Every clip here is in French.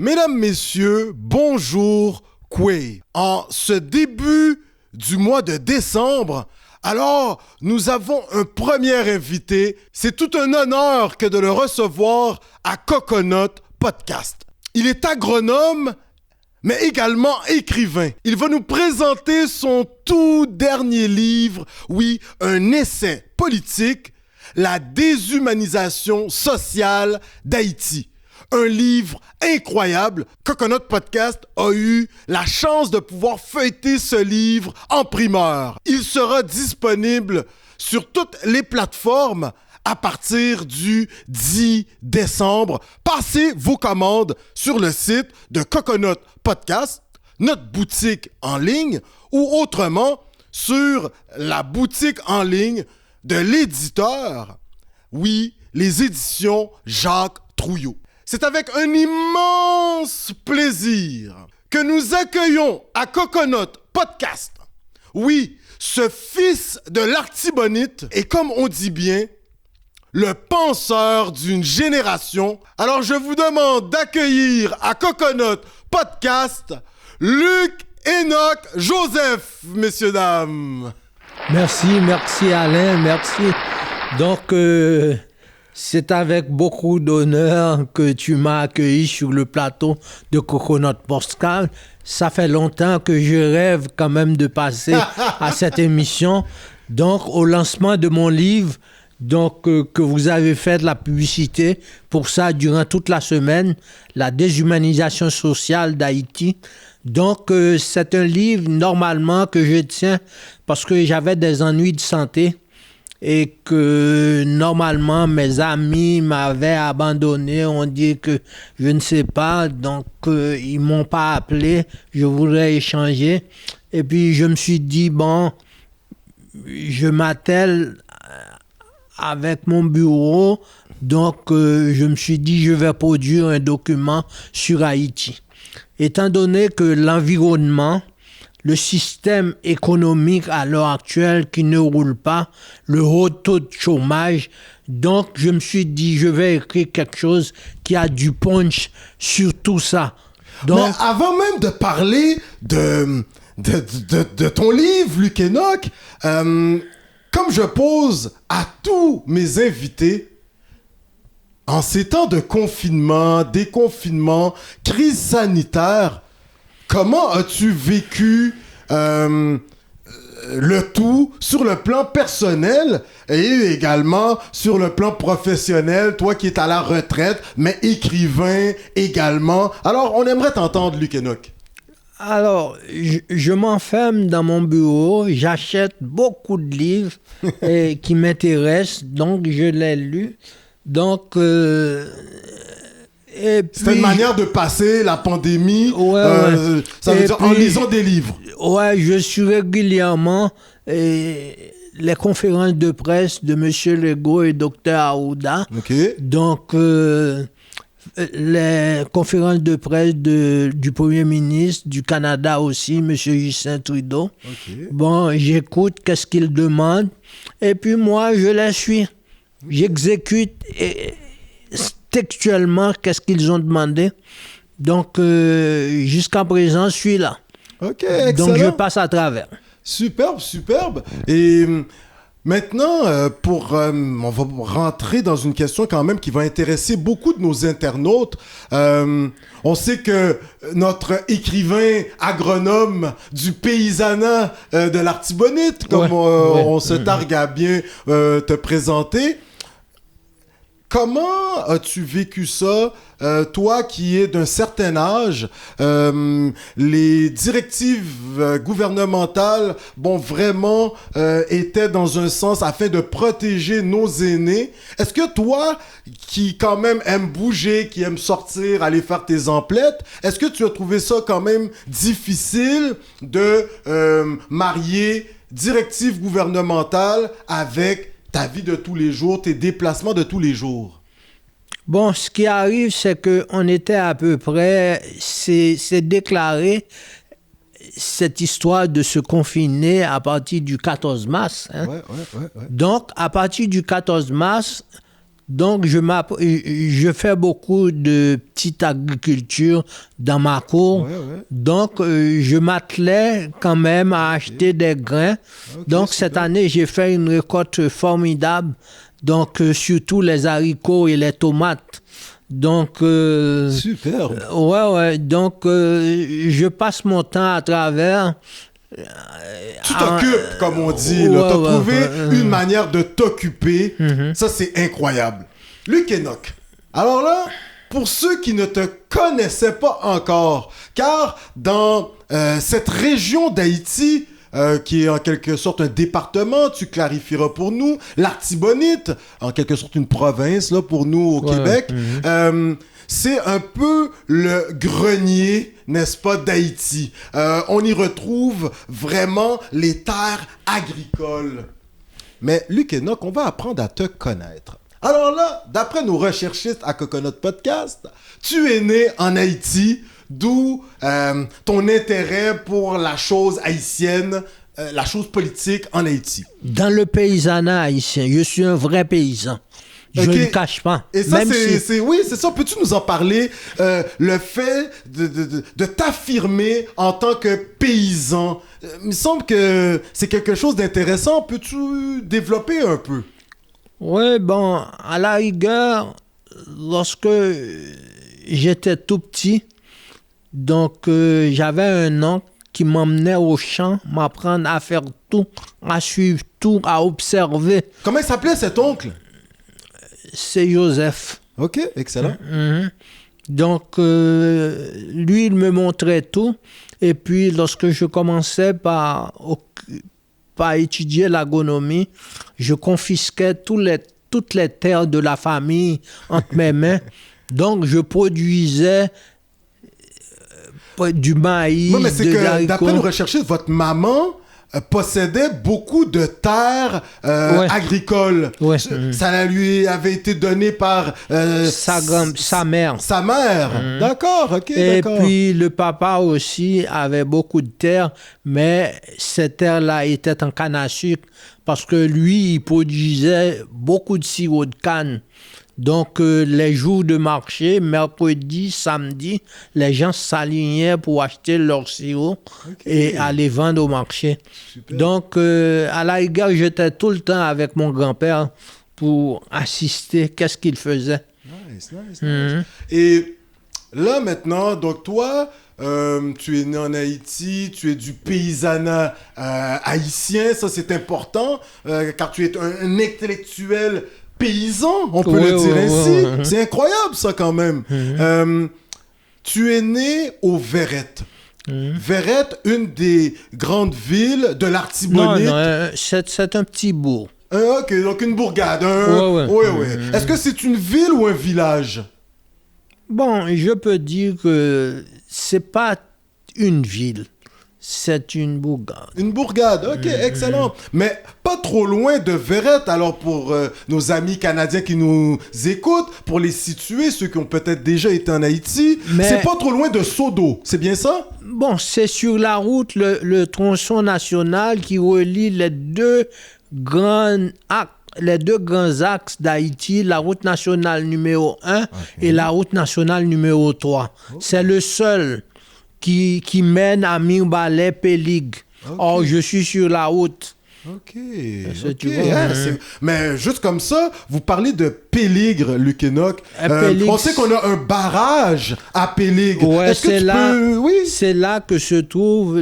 Mesdames, Messieurs, bonjour, Kwei. En ce début du mois de décembre, alors nous avons un premier invité. C'est tout un honneur que de le recevoir à Coconut Podcast. Il est agronome, mais également écrivain. Il va nous présenter son tout dernier livre, oui, un essai politique, La déshumanisation sociale d'Haïti. Un livre incroyable. Coconut Podcast a eu la chance de pouvoir feuilleter ce livre en primeur. Il sera disponible sur toutes les plateformes à partir du 10 décembre. Passez vos commandes sur le site de Coconut Podcast, notre boutique en ligne, ou autrement sur la boutique en ligne de l'éditeur, oui, les éditions Jacques Trouillot. C'est avec un immense plaisir que nous accueillons à Coconut Podcast, oui, ce fils de l'Artibonite et comme on dit bien, le penseur d'une génération. Alors je vous demande d'accueillir à Coconut Podcast Luc Enoch Joseph, messieurs, dames. Merci Alain, merci. Donc, c'est avec beaucoup d'honneur que tu m'as accueilli sur le plateau de Coconut Podcast. Ça fait longtemps que je rêve quand même de passer à cette émission. Donc, au lancement de mon livre, donc, que vous avez fait de la publicité pour ça durant toute la semaine, La déshumanisation sociale d'Haïti. Donc, c'est un livre normalement que je tiens parce que j'avais des ennuis de santé et que normalement mes amis m'avaient abandonné. On dit que je ne sais pas, donc ils m'ont pas appelé. Je voudrais échanger. Et puis je me suis dit, bon, je m'attelle avec mon bureau. Donc je me suis dit, je vais produire un document sur Haïti. Étant donné que l'environnement, le système économique à l'heure actuelle qui ne roule pas, le haut taux de chômage, donc je me suis dit, je vais écrire quelque chose qui a du punch sur tout ça. Donc, mais avant même de parler de ton livre, Luc Enoch, comme je pose à tous mes invités, en ces temps de confinement, déconfinement, crise sanitaire, comment as-tu vécu le tout sur le plan personnel et également sur le plan professionnel, toi qui es à la retraite, mais écrivain également. Alors, on aimerait t'entendre, Luc Enoch. Alors, je m'enferme dans mon bureau, j'achète beaucoup de livres qui m'intéressent, donc je les lus. Donc, c'est une manière de passer la pandémie, ouais. Ça veut dire puis, en lisant des livres. Ouais, je suis régulièrement les conférences de presse de M. Legault et Dr Aouda. Okay. Donc, les conférences de presse du Premier ministre, du Canada aussi, M. Justin Trudeau. Okay. Bon, j'écoute qu'est-ce qu'ils demandent et puis moi, je les suis. J'exécute textuellement qu'est-ce qu'ils ont demandé. Donc, jusqu'à présent, je suis là. OK, excellent. Donc, je passe à travers. Superbe, superbe. Et maintenant, on va rentrer dans une question quand même qui va intéresser beaucoup de nos internautes. On sait que notre écrivain agronome du paysanat de l'Artibonite, comme on se targue à bien te présenter, comment as-tu vécu ça, toi qui es d'un certain âge, les directives gouvernementales, vraiment étaient dans un sens afin de protéger nos aînés. Est-ce que toi, qui quand même aime bouger, qui aime sortir, aller faire tes emplettes, est-ce que tu as trouvé ça quand même difficile de marier directives gouvernementales avec ta vie de tous les jours, tes déplacements de tous les jours? Bon, ce qui arrive, c'est qu'on était à peu près, c'est déclaré cette histoire de se confiner à partir du 14 mars. Hein. Ouais. Donc, à partir du 14 mars, Donc, je fais beaucoup de petite agriculture dans ma cour. Ouais, ouais. Donc, je m'attelais quand même à acheter des grains. Ok, Donc, super. cette année, j'ai fait une récolte formidable. Donc, surtout les haricots et les tomates. Donc, Superbe. ouais. Donc, je passe mon temps à travers. Tu t'occupes, comme on dit. Ouais, Tu as ouais, trouvé ouais. une manière de t'occuper. Ça, c'est incroyable. Luc Enoch. Alors là, pour ceux qui ne te connaissaient pas encore, car dans cette région d'Haïti, qui est en quelque sorte un département, tu clarifieras pour nous, l'Artibonite, en quelque sorte une province là, pour nous au Ouais, Québec, c'est un peu le grenier, n'est-ce pas, d'Haïti. On y retrouve vraiment les terres agricoles. Mais Luc Enoch, on va apprendre à te connaître. Alors là, d'après nos recherchistes à Coconut Podcast, tu es né en Haïti, d'où ton intérêt pour la chose haïtienne, la chose politique en Haïti. Dans le paysanat haïtien, je suis un vrai paysan. Je Ok. ne le cache pas. Et ça, Même si- oui, c'est ça. Peux-tu nous en parler? Le fait de t'affirmer en tant que paysan. Il me semble que c'est quelque chose d'intéressant. Peux-tu développer un peu? Oui, bon, à la rigueur, lorsque j'étais tout petit, donc j'avais un oncle qui m'emmenait au champ, m'apprendre à faire tout, à suivre tout, à observer. Comment il s'appelait cet oncle? C'est Joseph. Ok, excellent. Mhm. Donc, lui, il me montrait tout. Et puis, lorsque je commençais par étudier l'agronomie, je confisquais toutes les terres de la famille entre mes mains. Donc, je produisais du maïs, Oui, mais c'est de que, l'haricot. d'après nos recherchistes, votre maman possédait beaucoup de terres Ouais. agricoles. Ouais. Ça lui avait été donné par Sa mère. sa mère. D'accord, ok, Et d'accord. puis le papa aussi avait beaucoup de terres, mais ces terres-là étaient en canne à sucre parce que lui, il produisait beaucoup de sirop de canne. Donc les jours de marché, mercredi, samedi, les gens s'alignaient pour acheter leur sirop et aller vendre au marché. Super. Donc à la rigueur, j'étais tout le temps avec mon grand-père pour assister, qu'est-ce qu'il faisait. Nice, nice, nice. Et là, maintenant, donc toi, tu es né en Haïti, tu es du paysanat haïtien, ça c'est important, car tu es un intellectuel paysan, on peut Ouais, le dire ouais, ainsi. ouais. C'est incroyable ça quand même. Tu es né au Verrette. Verrette, une des grandes villes de Non, l'Artibonite. non, c'est un petit bourg. Ok, donc une bourgade. Ouais. Ouais. Est-ce que c'est une ville ou un village? Bon, je peux dire que c'est pas une ville, c'est une bourgade. Une bourgade, ok, excellent. Mais pas trop loin de Verrette, alors pour nos amis canadiens qui nous écoutent, pour les situer, ceux qui ont peut-être déjà été en Haïti, Mais- c'est pas trop loin de Sodo, c'est bien ça? Bon, c'est sur la route, le tronçon national qui relie les deux grands axes d'Haïti, la route nationale numéro 1 et la route nationale numéro 3. C'est le seul qui mène à Mirbalais, Pélig. Or, je suis sur la route. Ok, Ça, ok, tu vois, hein, mais juste comme ça, vous parlez de Péligre, Luc Enoch. Péligre, On sait qu'on a un barrage à Péligre. Ouais, Est-ce que c'est tu là, peux... Oui. c'est là que se trouve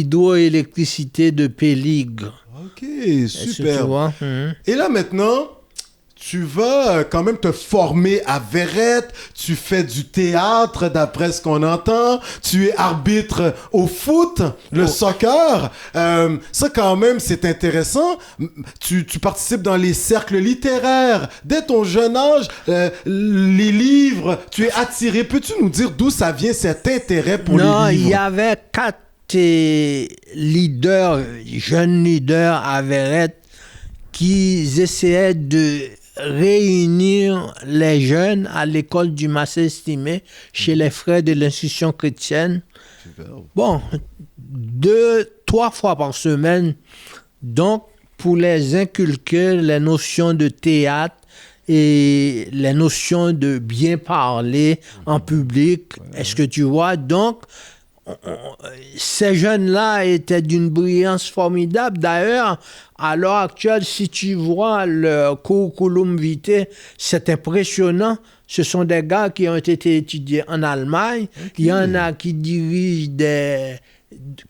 l'hydroélectricité de Péligre. Ok, Est-ce que super. tu vois? Et là maintenant, tu vas quand même te former à Verrette, tu fais du théâtre d'après ce qu'on entend, tu es arbitre au foot, le soccer. Ça quand même c'est intéressant. Tu participes dans les cercles littéraires. Dès ton jeune âge, les livres, tu es attiré. Peux-tu nous dire d'où ça vient cet intérêt pour Non, les livres? il y avait 4 leaders, jeunes leaders à Verrette qui essayaient de réunir les jeunes à l'école du Massé Estimé chez les frères de l'institution chrétienne. Bon, 2-3 fois par semaine. Donc, pour les inculquer les notions de théâtre et les notions de bien parler en public. Est-ce que tu vois? Donc, ces jeunes-là étaient d'une brillance formidable. D'ailleurs, à l'heure actuelle, si tu vois le curriculum vitae, c'est impressionnant. Ce sont des gars qui ont été étudiés en Allemagne. Okay. Il y en a qui dirigent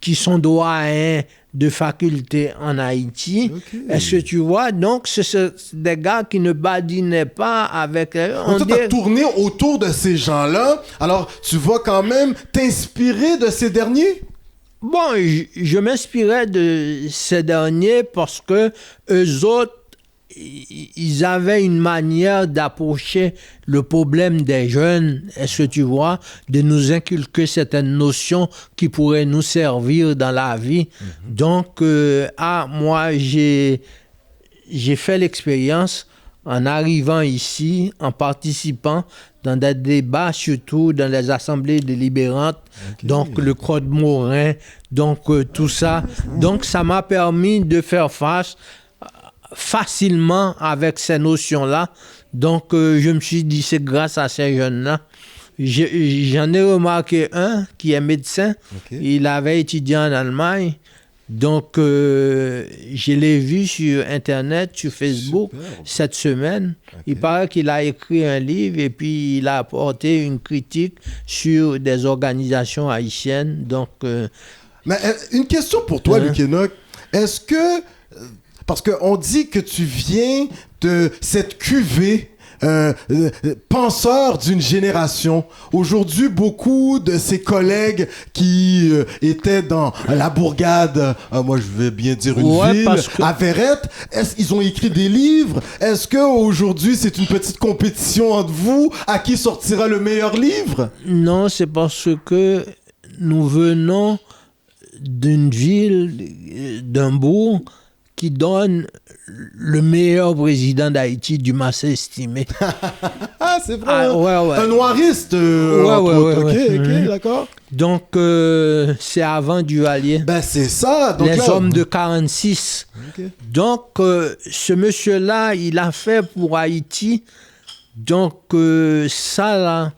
qui sont doyens de faculté en Haïti. Okay. Est-ce que tu vois? Donc, c'est des gars qui ne badinaient pas avec... On t'a tourné autour de ces gens-là. Alors, tu vas quand même t'inspirer de ces derniers? Bon, je m'inspirais de ces derniers parce que eux autres, ils avaient une manière d'approcher le problème des jeunes, est-ce que tu vois, de nous inculquer certaines notions qui pourraient nous servir dans la vie. Mm-hmm. Donc, moi, j'ai fait l'expérience en arrivant ici, en participant dans des débats, surtout dans les assemblées délibérantes, okay. Donc le Code Morin, donc tout ça. Donc, ça m'a permis de faire face facilement avec ces notions-là. Donc, je me suis dit, c'est grâce à ces jeunes-là. J'en ai remarqué un qui est médecin. Okay. Il avait étudié en Allemagne. Donc, je l'ai vu sur Internet, sur Facebook, cette semaine. Okay. Il paraît qu'il a écrit un livre et puis il a apporté une critique sur des organisations haïtiennes. Donc, mais une question pour toi, Luc Enoch. Est-ce que... Parce qu'on dit que tu viens de cette cuvée penseur d'une génération. Aujourd'hui, beaucoup de ses collègues qui étaient dans la bourgade, moi je vais bien dire une ville, à Verrette, ils ont écrit des livres. Est-ce qu'aujourd'hui, c'est une petite compétition entre vous à qui sortira le meilleur livre? Non, c'est parce que nous venons d'une ville, d'un bourg, qui donne le meilleur président d'Haïti du massé estimé. Ah, c'est vrai. Un noiriste. Ok, d'accord. Donc, c'est avant Duvalier. Ben, c'est ça. Donc, les hommes de 46. Okay. Donc, ce monsieur-là, il a fait pour Haïti. Donc, ça, là,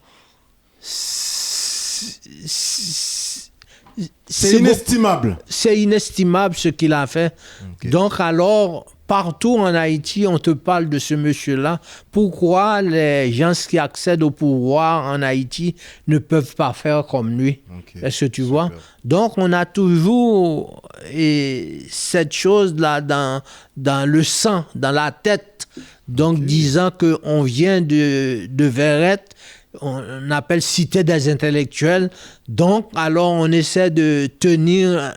c'est inestimable. C'est inestimable ce qu'il a fait. Okay. Donc alors, partout en Haïti, on te parle de ce monsieur-là. Pourquoi les gens qui accèdent au pouvoir en Haïti ne peuvent pas faire comme lui? Okay. Est-ce que tu vois? Donc, on a toujours cette chose-là dans le sang, dans la tête. Donc, okay. Disant qu'on vient de Verrette, on appelle cité des intellectuels. Donc, alors, on essaie de tenir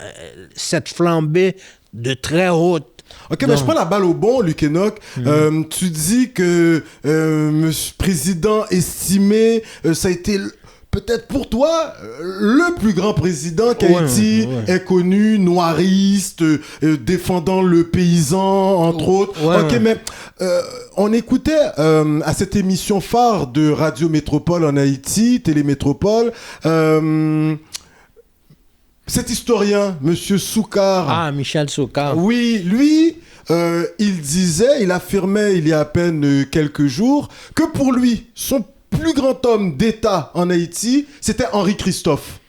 cette flambée de très haute. OK, donc, mais je prends la balle au bon, Luc Enoch. Tu dis que monsieur président estimé, ça a été peut-être pour toi le plus grand président qu'Haïti ait connu, noiriste, défendant le paysan, entre autres. OK, mais on écoutait à cette émission phare de Radio Métropole en Haïti, Télémétropole, cet historien, Monsieur Soukar. Ah, Michel Soukar. Oui, lui, il affirmait il y a à peine quelques jours que pour lui, son plus grand homme d'État en Haïti, c'était Henri Christophe.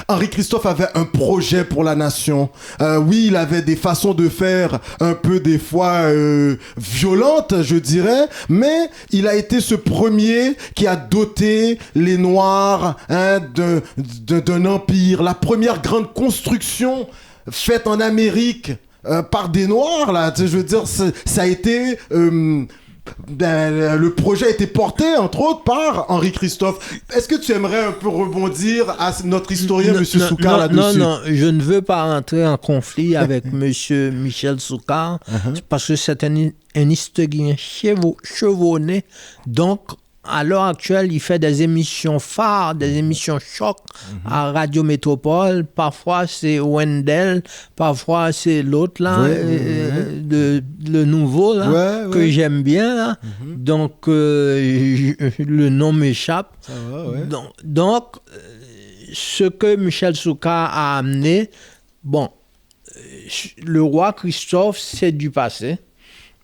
Henri Christophe avait un projet pour la nation. Oui, il avait des façons de faire un peu des fois violentes, je dirais, mais il a été ce premier qui a doté les Noirs d'un empire. La première grande construction faite en Amérique par des Noirs, là, je veux dire, ça a été... le projet a été porté, entre autres, par Henri Christophe. Est-ce que tu aimerais un peu rebondir à notre historien, M. Soukar, là-dessus? Non, je ne veux pas entrer en conflit avec M. Michel Soukar, parce que c'est un historien chevronné. Donc, à l'heure actuelle, il fait des émissions phares, des émissions choc à Radio Métropole. Parfois, c'est Wendell, parfois, c'est l'autre, là, le nouveau, là, que j'aime bien, là. Donc, le nom m'échappe. Ça va, Donc, ce que Michel Soukar a amené, bon, le roi Christophe, c'est du passé.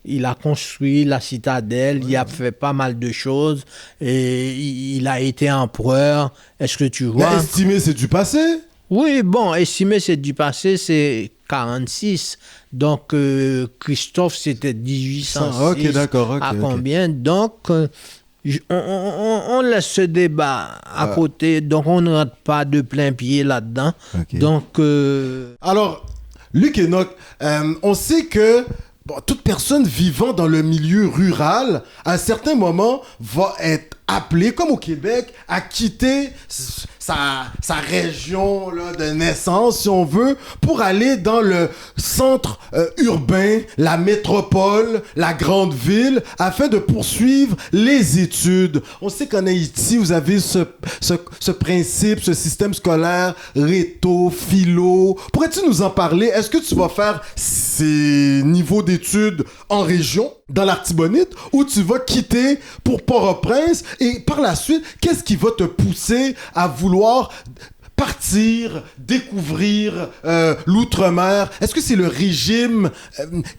Il a construit la citadelle, il a fait pas mal de choses, et il a été empereur. Est-ce que tu vois? Mais estimé, c'est du passé. Oui, bon, estimé, c'est du passé, c'est 46. Donc, Christophe, c'était 1806. Ok, d'accord. À combien? Donc, on laisse ce débat à côté, donc on ne rentre pas de plein pied là-dedans. Donc, alors, Luc Enoch, on sait que toute personne vivant dans le milieu rural, à un certain moment, va être appelée, comme au Québec, à quitter sa région là, de naissance, si on veut, pour aller dans le centre urbain, la métropole, la grande ville, afin de poursuivre les études. On sait qu'en Haïti, vous avez ce principe, ce système scolaire, réto, philo. Pourrais-tu nous en parler? Est-ce que tu vas faire ces niveaux d'études en région, dans l'Artibonite, ou tu vas quitter pour Port-au-Prince? Et par la suite, qu'est-ce qui va te pousser à vouloir partir, découvrir l'outre-mer? Est-ce que c'est le régime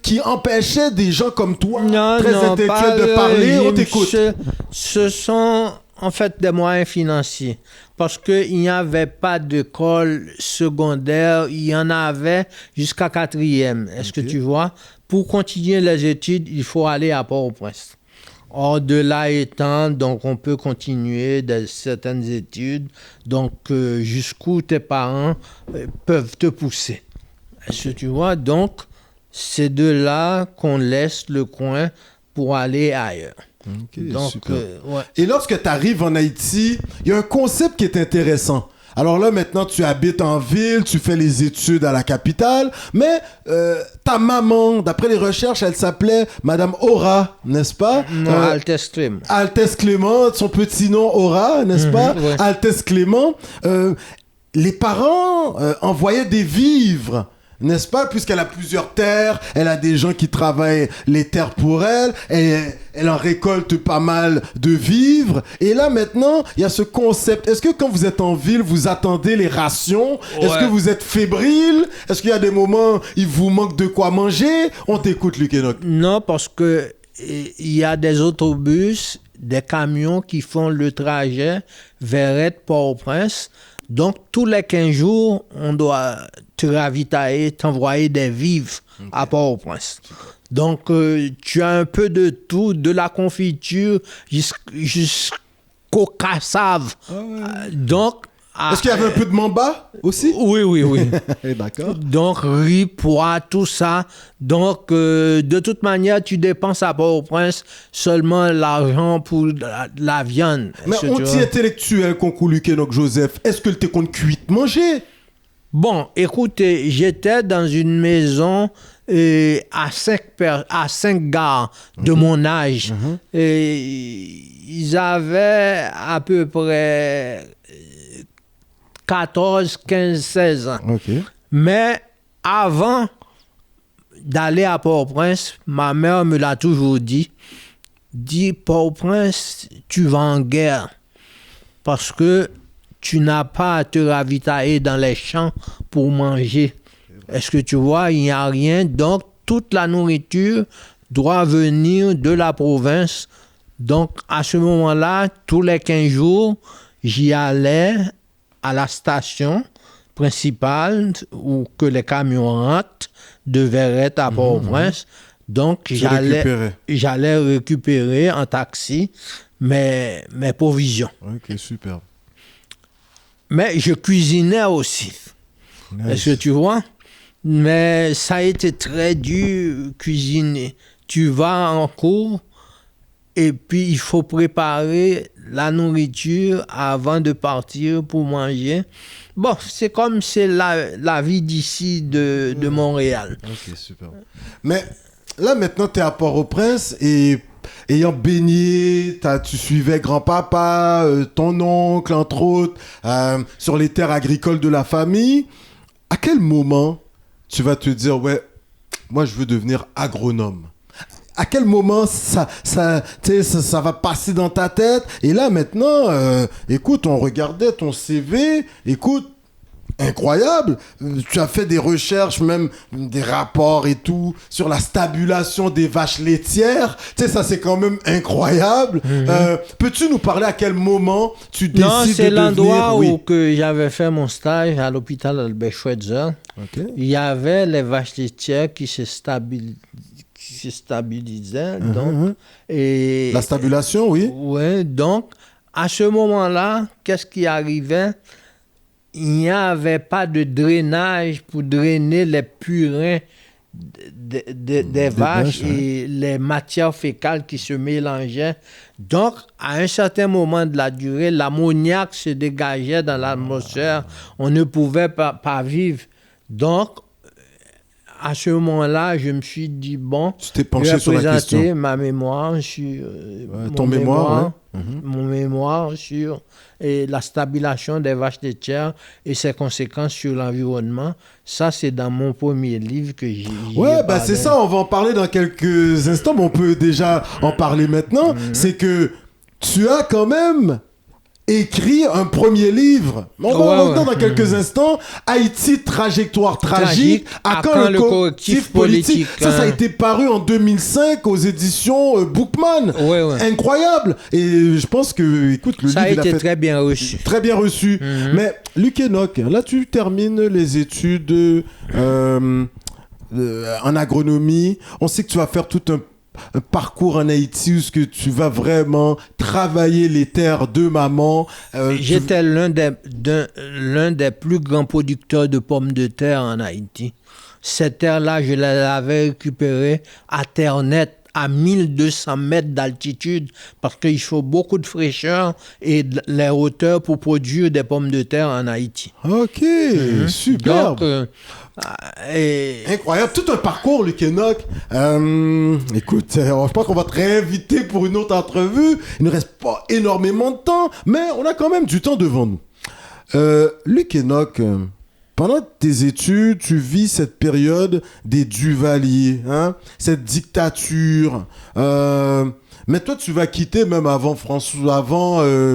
qui empêchait des gens comme toi, très intellectuels, de parler? On t'écoute. Ce sont en fait des moyens financiers. Parce qu'il n'y avait pas d'école secondaire, il y en avait jusqu'à 4e. Est-ce que tu vois? Pour continuer les études, il faut aller à Port-au-Prince. Or, de là étant, donc on peut continuer certaines études, donc jusqu'où tes parents peuvent te pousser. Est-ce que tu vois? Donc, c'est de là qu'on laisse le coin pour aller ailleurs. Donc, ouais. Et lorsque tu arrives en Haïti, il y a un concept qui est intéressant. Alors là, maintenant, tu habites en ville, tu fais les études à la capitale, mais ta maman, d'après les recherches, elle s'appelait Madame Aura, n'est-ce pas? Non, Altesse Clément. Altesse Clément, son petit nom Aura, n'est-ce pas? Ouais. Altesse Clément. Les parents envoyaient des vivres, n'est-ce pas? Puisqu'elle a plusieurs terres, elle a des gens qui travaillent les terres pour elle, elle en récolte pas mal de vivres. Et là, maintenant, il y a ce concept. Est-ce que quand vous êtes en ville, vous attendez les rations? Ouais. Est-ce que vous êtes fébrile? Est-ce qu'il y a des moments où il vous manque de quoi manger? On t'écoute, Luc Enoch. Non, parce que il y a des autobus, des camions qui font le trajet vers Port-au-Prince. Donc, tous les 15 jours, on doit te ravitailler, t'envoyer des vivres à Port-au-Prince. Donc, tu as un peu de tout, de la confiture jusqu'au cassave. Donc, est-ce qu'il y avait un peu de mamba aussi? Oui. D'accord. Donc, riz, pois, tout ça. Donc, de toute manière, tu dépenses à Port-au-Prince seulement l'argent pour la viande. Mais on dit intellectuel, concours Luc Enoch Joseph. Est-ce que tu compte cuit manger? Bon, écoutez, j'étais dans une maison à 5 gars de mon âge. Et ils avaient à peu près 14, 15, 16 ans. Mais avant d'aller à Port-au-Prince, ma mère me l'a toujours dit, Port-au-Prince, tu vas en guerre parce que tu n'as pas à te ravitailler dans les champs pour manger. Est-ce que tu vois, il n'y a rien. Donc, toute la nourriture doit venir de la province. Donc, à ce moment-là, tous les 15 jours, j'y allais à la station principale où que les camions rentrent de Verrette à Port-au-Prince. Donc, j'allais récupérer en taxi mes provisions. Ok, super. Mais je cuisinais aussi. Nice. Est-ce que tu vois? Mais ça a été très dur cuisiner. Tu vas en cours et puis il faut préparer la nourriture avant de partir pour manger. Bon, c'est comme c'est la vie d'ici de Montréal. Ok, super. Mais là, maintenant, tu es à Port-au-Prince et ayant baigné, tu suivais grand-papa, ton oncle, entre autres, sur les terres agricoles de la famille. À quel moment tu vas te dire, ouais, moi, je veux devenir agronome? À quel moment ça va passer dans ta tête? Et là, maintenant, écoute, on regardait ton CV. Écoute, incroyable. Tu as fait des recherches, même des rapports et tout, sur la stabulation des vaches laitières. Tu sais, ça, c'est quand même incroyable. Peux-tu nous parler à quel moment tu décides de devenir... Non, c'est l'endroit où que j'avais fait mon stage à l'hôpital Albert Schweitzer. Okay. Il y avait les vaches laitières qui se stabilisaient. Donc, et, la stabulation, oui. Oui, donc, à ce moment-là, qu'est-ce qui arrivait? Il n'y avait pas de drainage pour drainer les purins des vaches et les matières fécales qui se mélangeaient. Donc, à un certain moment de la durée, l'ammoniac se dégageait dans l'atmosphère. On ne pouvait pas vivre. Donc, à ce moment-là, je me suis dit, bon, tu t'es penché sur la question. Je vais présenter ma mémoire sur... ton mémoire, mon mémoire sur la stabilisation des vaches laitières et ses conséquences sur l'environnement. Ça, c'est dans mon premier livre que j'ai... Ouais, bah c'est ça, on va en parler dans quelques instants, mais on peut déjà en parler maintenant. C'est que tu as quand même écrit un premier livre. On va en dans quelques instants. Haïti, trajectoire tragique. À quand le correctif politique. Ça a été paru en 2005 aux éditions Bookman. Incroyable. Et je pense que, écoute, le livre... Ça a été très bien reçu. Très bien reçu. Mais, Luc Enoch, là, tu termines les études en agronomie. On sait que tu vas faire tout un parcours en Haïti où que tu vas vraiment travailler les terres de maman. J'étais l'un des plus grands producteurs de pommes de terre en Haïti. Cette terre-là, je l'avais récupérée à terre nette, à 1200 mètres d'altitude, parce qu'il faut beaucoup de fraîcheur et les hauteurs pour produire des pommes de terre en Haïti. Ok, super. Donc, incroyable, tout un parcours, Luc Enoch. Écoute, je pense qu'on va te réinviter pour une autre entrevue. Il ne reste pas énormément de temps, mais on a quand même du temps devant nous. Luc Enoch, pendant tes études, tu vis cette période des Duvalier, hein? Cette dictature. Mais toi, tu vas quitter même avant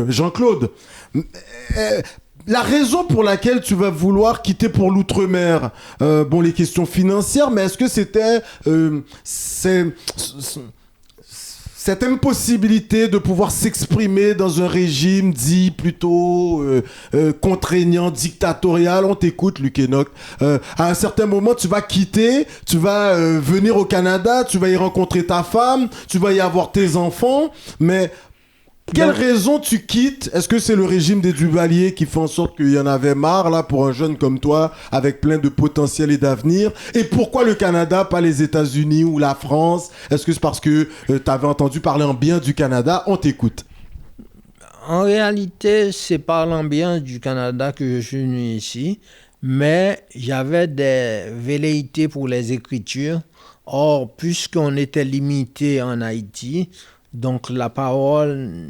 Jean-Claude. La raison pour laquelle tu vas vouloir quitter pour l'outre-mer, bon, les questions financières, mais est-ce que c'était cette impossibilité de pouvoir s'exprimer dans un régime dit plutôt contraignant, dictatorial? On t'écoute, Luc Enoch. À un certain moment, tu vas quitter, tu vas venir au Canada, tu vas y rencontrer ta femme, tu vas y avoir tes enfants, mais... Quelle raison tu quittes? Est-ce que c'est le régime des Duvalier qui fait en sorte qu'il y en avait marre là pour un jeune comme toi avec plein de potentiel et d'avenir? Et pourquoi le Canada, pas les États-Unis ou la France? Est-ce que c'est parce que tu avais entendu parler en bien du Canada? On t'écoute. En réalité, c'est parlant bien du Canada que je suis venu ici, mais j'avais des velléités pour les écritures. Or, puisqu'on était limité en Haïti, donc la parole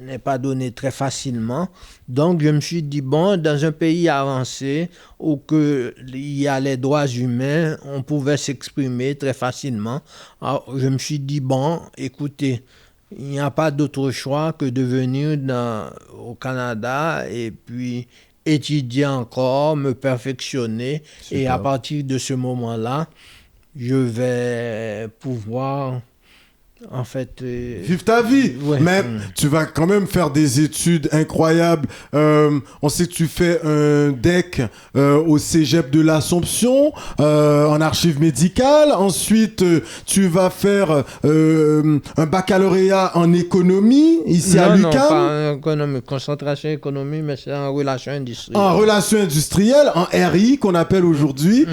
n'est pas donnée très facilement. Donc je me suis dit, bon, dans un pays avancé où il y a les droits humains, on pouvait s'exprimer très facilement. Alors je me suis dit, bon, écoutez, il n'y a pas d'autre choix que de venir au Canada et puis étudier encore, me perfectionner. Super. Et à partir de ce moment-là, je vais pouvoir... En fait... Vive ta vie. Mais tu vas quand même faire des études incroyables. On sait que tu fais un DEC au cégep de l'Assomption, en archives médicales. Ensuite, tu vas faire un baccalauréat en économie, ici à l'UQAM. Non, pas en économie, concentration économie, mais c'est en relations industrielles. En relations industrielles, en RI, qu'on appelle aujourd'hui.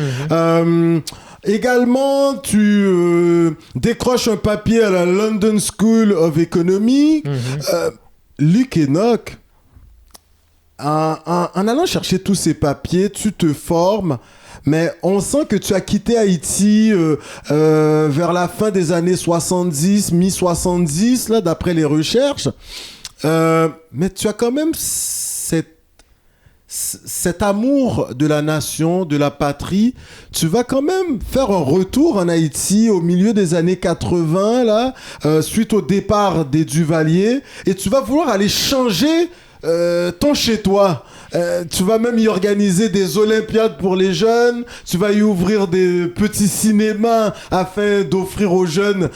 Également, tu décroches un papier à la London School of Economy. Luc Enoch, en allant chercher tous ces papiers, tu te formes, mais on sent que tu as quitté Haïti vers la fin des années 70, mi-70, là, d'après les recherches. Mais tu as quand même cet amour de la nation, de la patrie. Tu vas quand même faire un retour en Haïti au milieu des années 80, là, suite au départ des Duvalier, et tu vas vouloir aller changer ton chez-toi. Tu vas même y organiser des olympiades pour les jeunes. Tu vas y ouvrir des petits cinémas afin d'offrir aux jeunes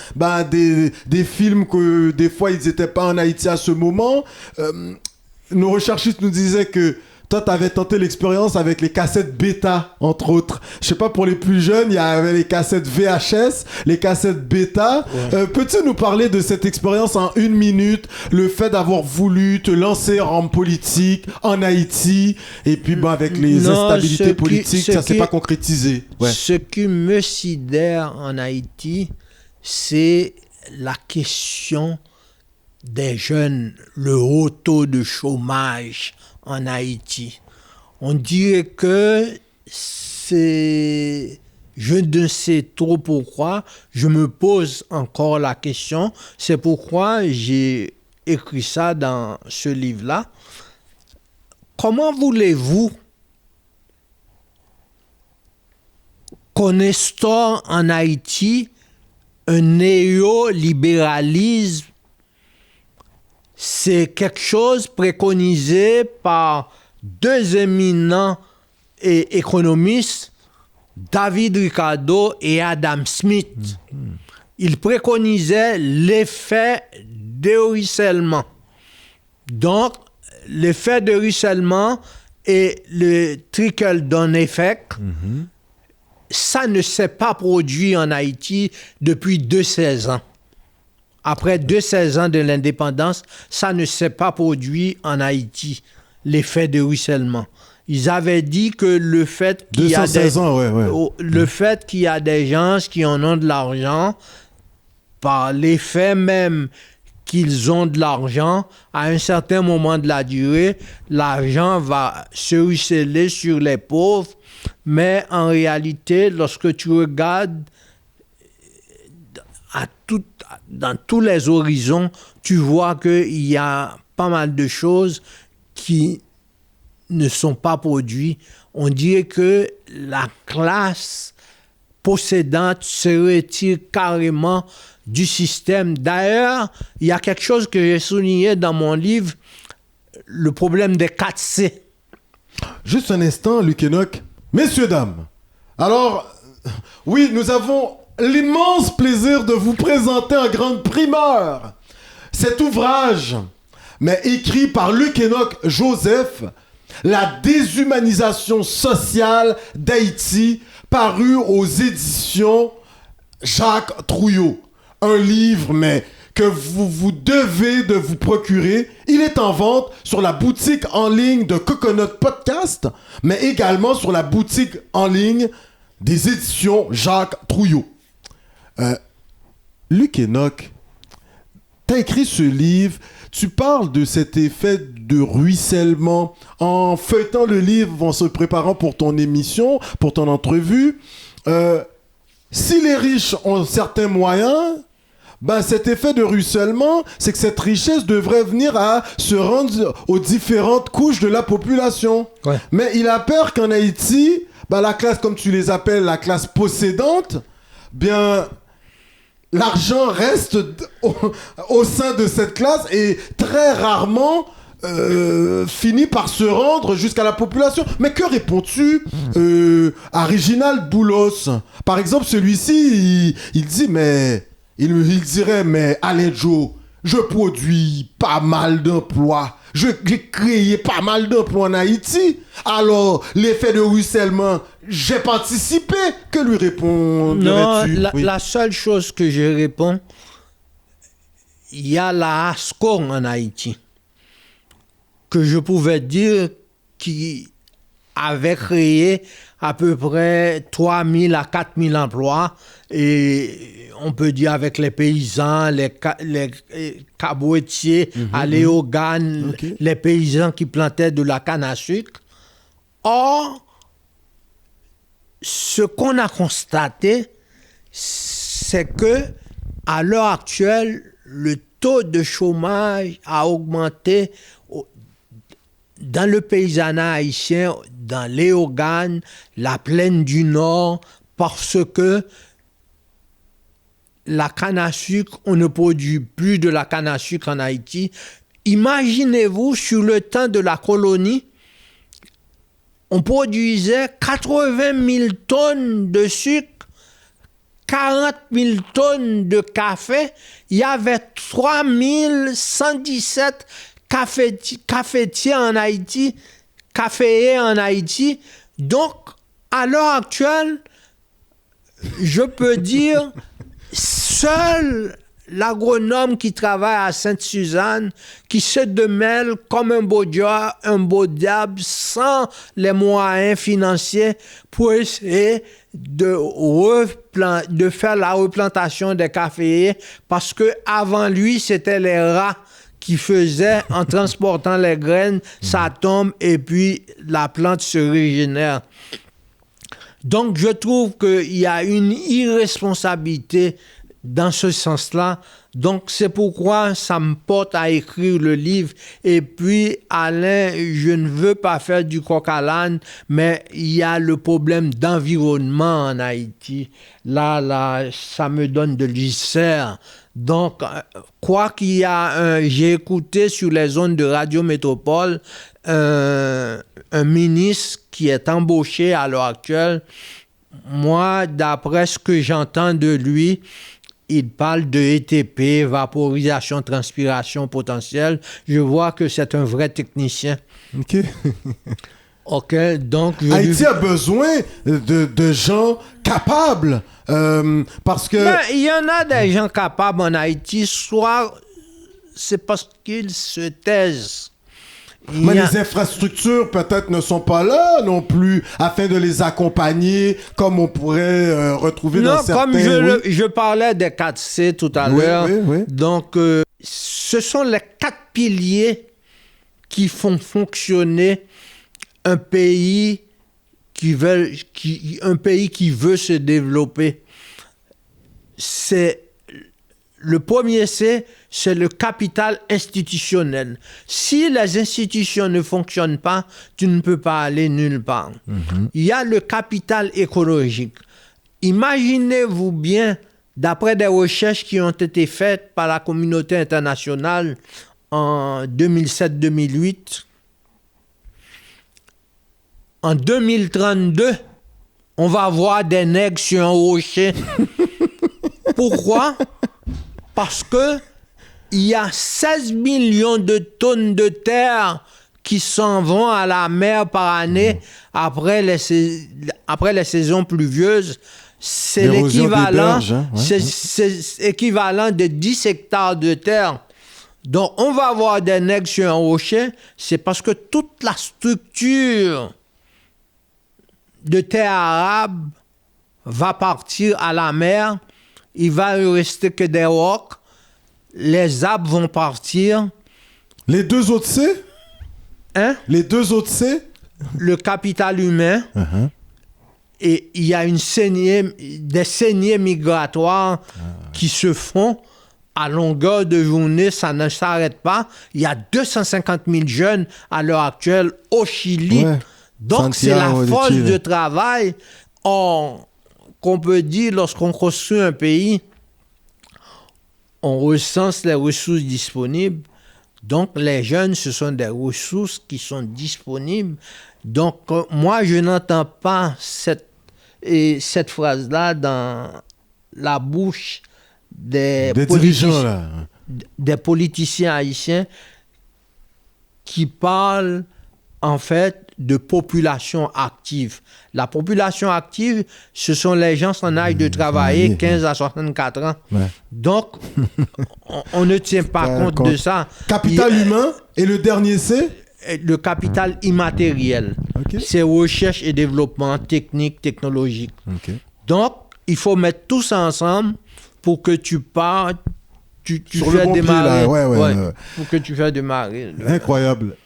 des films que des fois ils n'étaient pas en Haïti à ce moment. Nos recherchistes nous disaient que toi, tu avais tenté l'expérience avec les cassettes bêta, entre autres. Je sais pas, pour les plus jeunes, il y avait les cassettes VHS, les cassettes bêta. Ouais. Peux-tu nous parler de cette expérience en 1 minute, le fait d'avoir voulu te lancer en politique, en Haïti, et puis avec les instabilités politiques, ça s'est pas concrétisé. Ouais. Ce qui me sidère en Haïti, c'est la question des jeunes, le haut taux de chômage en Haïti. On dirait que c'est... Je ne sais trop pourquoi, je me pose encore la question, c'est pourquoi j'ai écrit ça dans ce livre-là. Comment voulez-vous qu'on instaure en Haïti un néolibéralisme? C'est quelque chose préconisé par 2 éminents économistes, David Ricardo et Adam Smith. Ils préconisaient l'effet de ruissellement. Donc, l'effet de ruissellement et le trickle-down effect, ça ne s'est pas produit en Haïti depuis 2-16 ans. Après 2-16 ans de l'indépendance, ça ne s'est pas produit en Haïti, l'effet de ruissellement. Ils avaient dit que le fait qu'il y a le fait qu'il y a des gens qui en ont de l'argent, par l'effet même qu'ils ont de l'argent, à un certain moment de la durée, l'argent va se ruisseler sur les pauvres. Mais en réalité, lorsque tu regardes dans tous les horizons, tu vois qu'il y a pas mal de choses qui ne sont pas produites. On dirait que la classe possédante se retire carrément du système. D'ailleurs, il y a quelque chose que j'ai souligné dans mon livre, le problème des 4C. Juste un instant, Luc Enoch. Messieurs, dames, alors, oui, nous avons l'immense plaisir de vous présenter en grande primeur cet ouvrage, mais écrit par Luc Enoch Joseph, La déshumanisation sociale d'Haïti, paru aux éditions Jacques Trouillot. Un livre, mais que vous devez de vous procurer. Il est en vente sur la boutique en ligne de Coconut Podcast, mais également sur la boutique en ligne des éditions Jacques Trouillot. Luc Enoch, tu as écrit ce livre, tu parles de cet effet de ruissellement en feuilletant le livre, en se préparant pour ton émission, pour ton entrevue. Si les riches ont certains moyens, cet effet de ruissellement, c'est que cette richesse devrait venir à se rendre aux différentes couches de la population. Ouais. Mais il a peur qu'en Haïti, la classe, comme tu les appelles, la classe possédante, l'argent reste au sein de cette classe et très rarement finit par se rendre jusqu'à la population. Mais que réponds-tu à Réginald Boulos? Par exemple, celui-ci, il dit, mais... Il dirait, mais Alain Joe, je produis pas mal d'emplois. J'ai créé pas mal d'emplois en Haïti. Alors, l'effet de ruissellement, j'ai participé. Que lui répondrais-tu? Non, la seule chose que je réponds, il y a la ASCO en Haïti, que je pouvais dire qui avait créé à peu près 3 000 à 4 000 emplois. Et on peut dire avec les paysans, les cabotiers, à Léogane, les paysans qui plantaient de la canne à sucre. Or, ce qu'on a constaté, c'est que à l'heure actuelle, le taux de chômage a augmenté dans le paysanat haïtien, dans Léogane, la plaine du Nord, parce que la canne à sucre, on ne produit plus de la canne à sucre en Haïti. Imaginez-vous, sur le temps de la colonie, on produisait 80 000 tonnes de sucre, 40 000 tonnes de café. Il y avait 3 117 cafetiers en Haïti, caféiers en Haïti. Donc, à l'heure actuelle, je peux dire, seul l'agronome qui travaille à Sainte-Suzanne, qui se démêle comme un beau diable, sans les moyens financiers pour essayer de faire la replantation des caféiers, parce que avant lui, c'était les rats qui faisaient, en transportant les graines, ça tombe et puis la plante se régénère. Donc, je trouve qu'il y a une irresponsabilité dans ce sens-là. Donc, c'est pourquoi ça me porte à écrire le livre. Et puis, Alain, je ne veux pas faire du coq à l'âne, mais il y a le problème d'environnement en Haïti. Là, ça me donne de l'ulcère. Donc, quoi qu'il y a j'ai écouté sur les ondes de Radio Métropole un ministre qui est embauché à l'heure actuelle. Moi, d'après ce que j'entends de lui, il parle de ETP, vaporisation, transpiration potentielle. Je vois que c'est un vrai technicien. OK. OK, donc... Haïti a besoin de gens capables, parce que... Ben, il y en a des gens capables en Haïti, soit c'est parce qu'ils se taisent. Mais les infrastructures peut-être ne sont pas là non plus, afin de les accompagner comme on pourrait retrouver dans certains... Non, comme je parlais des 4C tout à l'heure. Oui. Donc, ce sont les 4 piliers qui font fonctionner un pays qui veut se développer. Le premier C, c'est le capital institutionnel. Si les institutions ne fonctionnent pas, tu ne peux pas aller nulle part. Mm-hmm. Il y a le capital écologique. Imaginez-vous bien, d'après des recherches qui ont été faites par la communauté internationale en 2007-2008, en 2032, on va voir des nègres sur un rocher. Pourquoi? Parce que il y a 16 millions de tonnes de terre qui s'en vont à la mer par année après les saisons pluvieuses. C'est l'équivalent, c'est équivalent de 10 hectares de terre. Donc, on va avoir des nègres sur un rocher. C'est parce que toute la structure de terre arabe va partir à la mer. Il va ne rester que des rocs. Les arbres vont partir. Les 2 autres C? Hein? Les 2 autres C? Le capital humain. Uh-huh. Et il y a des saignées migratoires qui se font à longueur de journée. Ça ne s'arrête pas. Il y a 250 000 jeunes à l'heure actuelle au Chili. Ouais. Donc, c'est la force de travail qu'on peut dire lorsqu'on construit un pays. On recense les ressources disponibles. Donc, les jeunes, ce sont des ressources qui sont disponibles. Donc, moi, je n'entends pas cette phrase-là dans la bouche des dirigeants, là. Des politiciens haïtiens qui parlent, en fait, de population active. La population active, ce sont les gens en âge de travailler 15 à 64 ans. Ouais. Donc, on ne tient pas compte de ça. Capital humain et le dernier c'est? Le capital immatériel. Okay. C'est recherche et développement technique, technologique. Okay. Donc, il faut mettre tout ça ensemble pour que tu partes. Tu fais démarrer. Pour que tu fasses démarrer. Incroyable.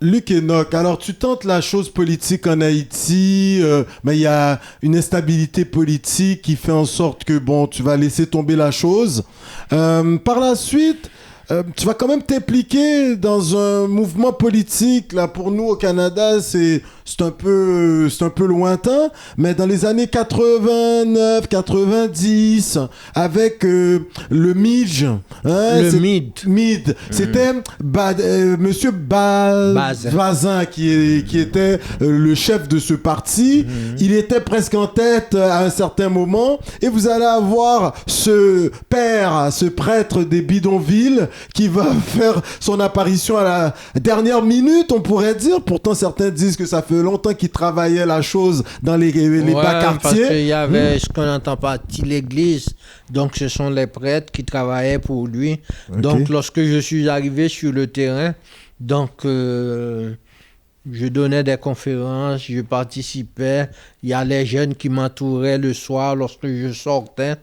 Luc Enoch, alors tu tentes la chose politique en Haïti, mais il y a une instabilité politique qui fait en sorte que, tu vas laisser tomber la chose. Par la suite, tu vas quand même t'impliquer dans un mouvement politique. Là, pour nous, au Canada, c'est c'est un peu lointain, mais dans les années 89, 90, avec le Midge, Mid, c'était Monsieur Bazin qui était le chef de ce parti. Il était presque en tête à un certain moment, et vous allez avoir ce prêtre des bidonvilles qui va faire son apparition à la dernière minute, on pourrait dire. Pourtant, certains disent que ça fait longtemps qu'il travaillait la chose dans les bas quartiers. Parce qu'il y avait ce qu'on n'entend pas, l'église. Donc, ce sont les prêtres qui travaillaient pour lui. Okay. Donc, lorsque je suis arrivé sur le terrain, donc, je donnais des conférences, je participais. Il y a les jeunes qui m'entouraient le soir lorsque je sortais.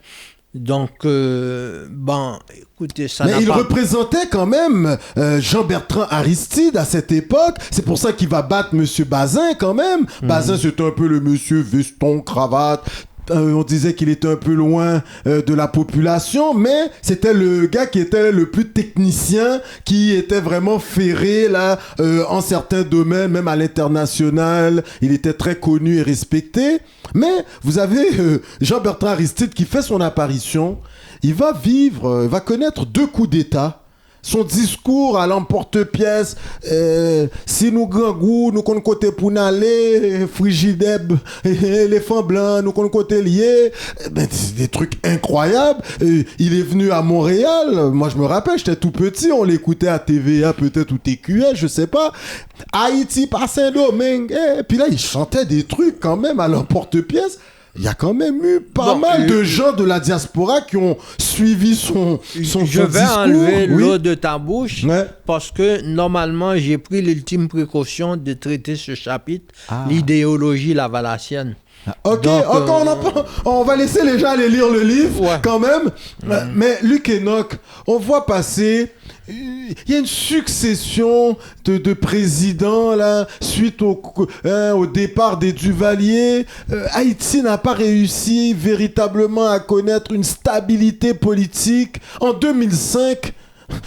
Donc, écoutez, ça n'a pas... Mais il représentait quand même Jean-Bertrand Aristide à cette époque. C'est pour ça qu'il va battre Monsieur Bazin quand même. Bazin, c'était un peu le monsieur veston, cravate. On disait qu'il était un peu loin de la population, mais c'était le gars qui était le plus technicien, qui était vraiment ferré là en certains domaines, même à l'international. Il était très connu et respecté. Mais vous avez Jean-Bertrand Aristide qui fait son apparition. Il va connaître 2 coups d'État. Son discours à l'emporte-pièce, si nous gangou, nous qu'on côté pour n'aller, frigideb, éléphant blanc, nous qu'on côté lié, c'est des trucs incroyables. Il est venu à Montréal, moi je me rappelle, j'étais tout petit, on l'écoutait à TVA peut-être ou TQS, je sais pas. Haïti par Saint-Domingue, et puis là il chantait des trucs quand même à l'emporte-pièce. Il y a quand même eu pas mal de gens de la diaspora qui ont suivi son discours. Je vais enlever l'eau de ta bouche parce que normalement, j'ai pris l'ultime précaution de traiter ce chapitre, l'idéologie lavalassienne. Ok, on va laisser les gens aller lire le livre quand même. Mais Luc Enoch, on voit passer... Il y a une succession de présidents là, suite au départ des Duvalier. Haïti n'a pas réussi véritablement à connaître une stabilité politique. En 2005,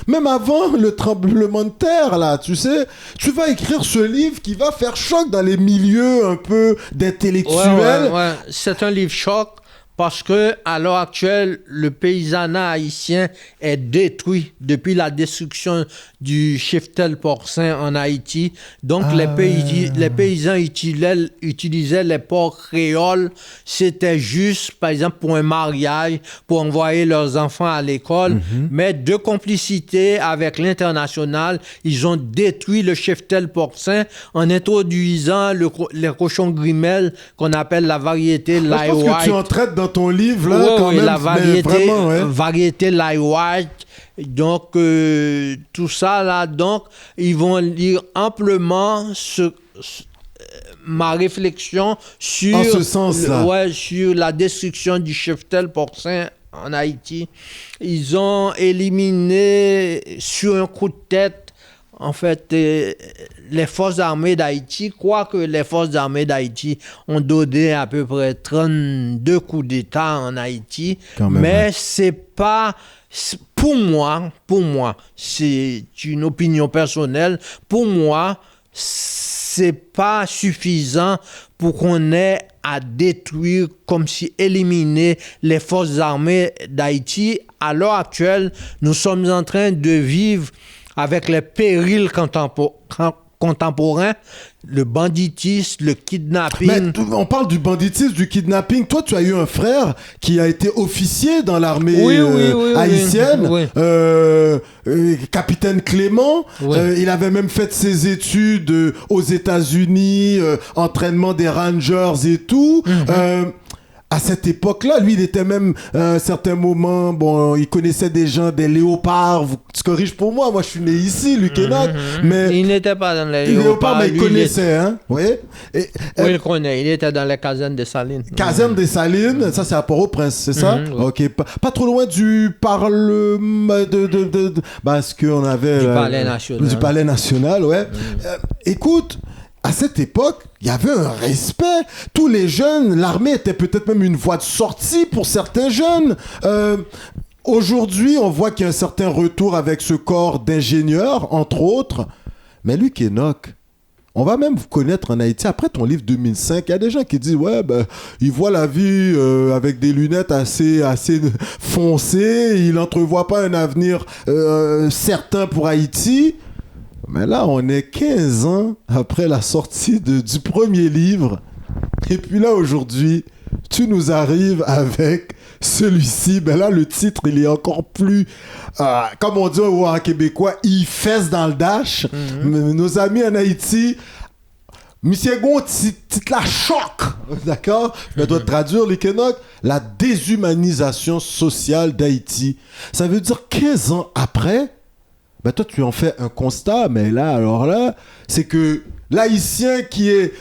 même avant le tremblement de terre, là, tu sais, tu vas écrire ce livre qui va faire choc dans les milieux un peu d'intellectuels. Ouais. C'est un livre choc. Parce que à l'heure actuelle, le paysanat haïtien est détruit depuis la destruction du cheptel porcin en Haïti. Donc les paysans utilisaient les porcs créoles. C'était juste, par exemple, pour un mariage, pour envoyer leurs enfants à l'école. Mais de complicité avec l'international, ils ont détruit le cheptel porcin en introduisant les cochons grimelles qu'on appelle la variété Lai White. Je pense que tu en traites dans ton livre là, quand même, la variété Lai White. Donc tout ça là, donc ils vont lire amplement ma réflexion sur en ce sens-là. Sur la destruction du cheptel porcin en Haïti. Ils ont éliminé sur un coup de tête en fait, les forces armées d'Haïti, quoique les forces armées d'Haïti ont donné à peu près 32 coups d'État en Haïti, mais c'est pas, pour moi, c'est une opinion personnelle, pour moi, c'est pas suffisant pour qu'on ait à détruire, comme si éliminer les forces armées d'Haïti. À l'heure actuelle, nous sommes en train de vivre avec les périls contemporains, le banditisme, le kidnapping. Mais on parle du banditisme, du kidnapping. Toi, tu as eu un frère qui a été officier dans l'armée haïtienne, capitaine Clément. Il avait même fait ses études aux États-Unis, entraînement des Rangers et tout. À cette époque-là, lui, il était même, à un certain moment, bon, il connaissait des gens, des léopards. Tu corriges pour moi, je suis né ici, Luc Enoch, mais... Il n'était pas dans les léopards, mais il connaissait, hein, oui. Oui, il connaît, il était dans les casernes des Salines. Casernes des Salines, ça c'est à Port-au-Prince, c'est ça? Ok, pas trop loin du Parlement parce qu'on avait... Palais National. Du Palais National, ouais. Écoute... À cette époque, il y avait un respect. Tous les jeunes, l'armée était peut-être même une voie de sortie pour certains jeunes. Aujourd'hui, on voit qu'il y a un certain retour avec ce corps d'ingénieurs, entre autres. Mais Luc Enoch, On va même vous connaître en Haïti. Après ton livre 2005, il y a des gens qui disent, ouais, ben, ils voient la vie avec des lunettes assez foncées. Ils n'entrevoient pas un avenir certain pour Haïti. Mais là, on est 15 ans après la sortie du premier livre. Et puis là, aujourd'hui, tu nous arrives avec celui-ci. Ben là, le titre, il est encore plus, comme on dit en québécois, il fesse dans le dash. Nos amis en Haïti, Monsieur Gon, titre la choc, d'accord? Je dois traduire les Kenok. La déshumanisation sociale d'Haïti. Ça veut dire 15 ans après, ben toi, tu en fais un constat, mais là, alors là, c'est que l'Haïtien qui est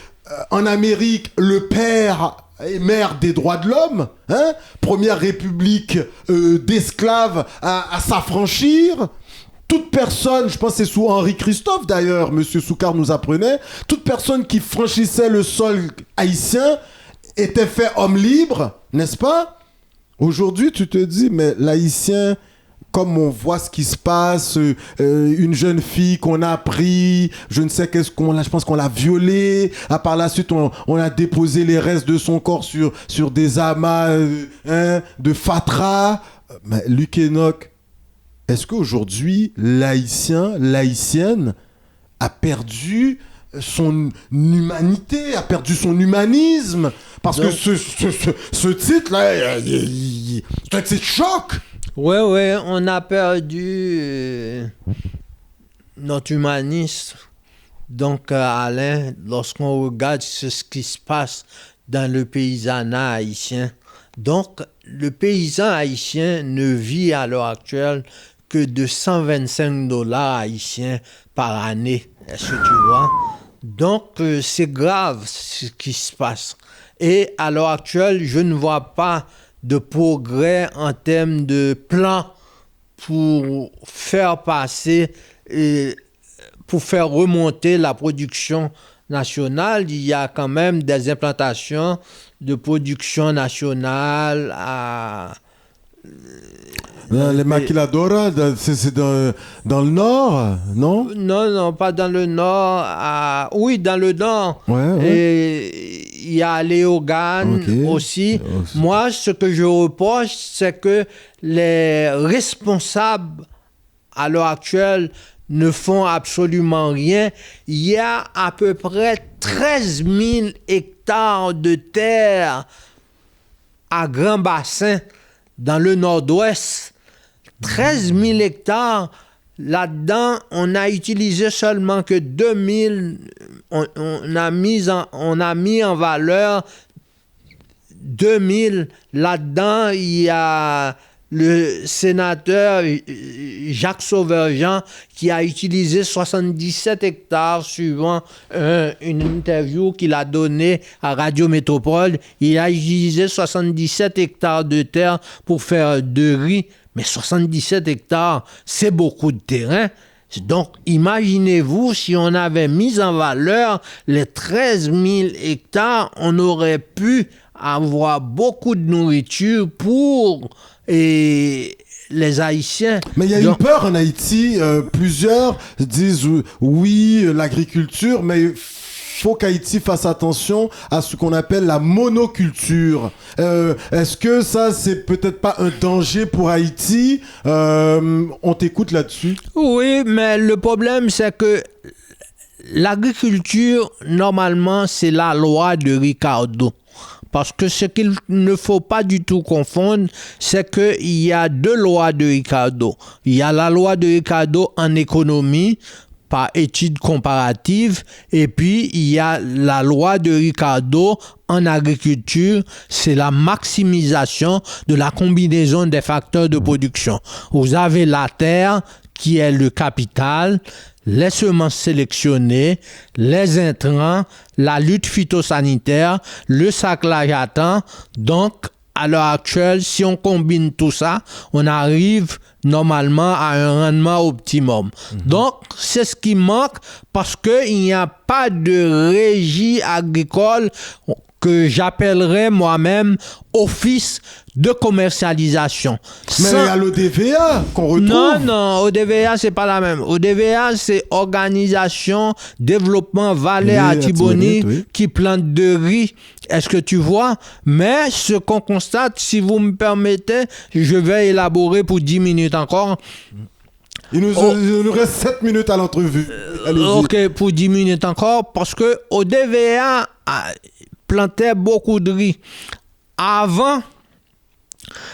en Amérique, le père et mère des droits de l'homme, hein? Première république d'esclaves à s'affranchir. Toute personne, je pense que c'est sous Henri Christophe d'ailleurs, Monsieur Soukar nous apprenait, toute personne qui franchissait le sol haïtien était fait homme libre, n'est-ce pas? Aujourd'hui, tu te dis, mais l'haïtien, comme on voit ce qui se passe, une jeune fille qu'on a pris, je ne sais qu'est-ce qu'on a, je pense qu'on l'a violée, par la suite on a déposé les restes de son corps sur des amas de fatras. Mais Luc Enoch, est-ce qu'aujourd'hui l'haïtien, l'haïtienne a perdu son humanité, a perdu son humanisme? Parce que ce titre-là, c'est un titre choc. Ouais, on a perdu notre humanisme. Donc, Alain, lorsqu'on regarde ce qui se passe dans le paysanat haïtien, donc, le paysan haïtien ne vit à l'heure actuelle que de 125 $ haïtiens par année. Est-ce que tu vois? Donc, c'est grave ce qui se passe. Et à l'heure actuelle, je ne vois pas de progrès en termes de plan pour faire passer et pour faire remonter la production nationale. Il y a quand même des implantations de production nationale à... Les maquiladoras, c'est dans le nord, non? Non, pas dans le nord. Oui, dans le nord. Ouais. Et il y a Léogane aussi. Moi, ce que je reproche, c'est que les responsables, à l'heure actuelle, ne font absolument rien. Il y a à peu près 13 000 hectares de terre à Grand Bassin, dans le nord-ouest. 13 000 hectares, là-dedans, on a utilisé seulement que 2000, on a mis en valeur 2000. Là-dedans, il y a le sénateur Jacques Sauverjean qui a utilisé 77 hectares suivant une interview qu'il a donnée à Radio Métropole. Il a utilisé 77 hectares de terre pour faire de riz. Mais 77 hectares, c'est beaucoup de terrain. Donc, imaginez-vous, si on avait mis en valeur les 13 000 hectares, on aurait pu avoir beaucoup de nourriture pour les Haïtiens. Mais il y a une peur en Haïti. Plusieurs disent oui, l'agriculture, mais faut qu'Haïti fasse attention à ce qu'on appelle la monoculture. Est-ce que ça, c'est peut-être pas un danger pour Haïti? On t'écoute là-dessus. Oui, mais le problème, c'est que l'agriculture, normalement, c'est la loi de Ricardo. Parce que ce qu'il ne faut pas du tout confondre, c'est qu'il y a deux lois de Ricardo. Il y a la loi de Ricardo en économie, par étude comparative, et puis il y a la loi de Ricardo en agriculture, c'est la maximisation de la combinaison des facteurs de production. Vous avez la terre qui est le capital, les semences sélectionnées, les intrants, la lutte phytosanitaire, le saclage à temps. Donc, à l'heure actuelle, si on combine tout ça, on arrive normalement à un rendement optimum. Donc, c'est ce qui manque parce qu'il n'y a pas de régie agricole que j'appellerais moi-même office de commercialisation. Mais il y a l'ODVA qu'on retrouve. Non, ODVA, c'est pas la même. ODVA, c'est Organisation Développement Valais Atibonite oui. Qui plante de riz. Est-ce que tu vois? Mais ce qu'on constate, si vous me permettez, je vais élaborer pour 10 minutes encore. Il nous reste 7 minutes à l'entrevue. OK, pour 10 minutes encore, parce que ODVA plantait beaucoup de riz. Avant,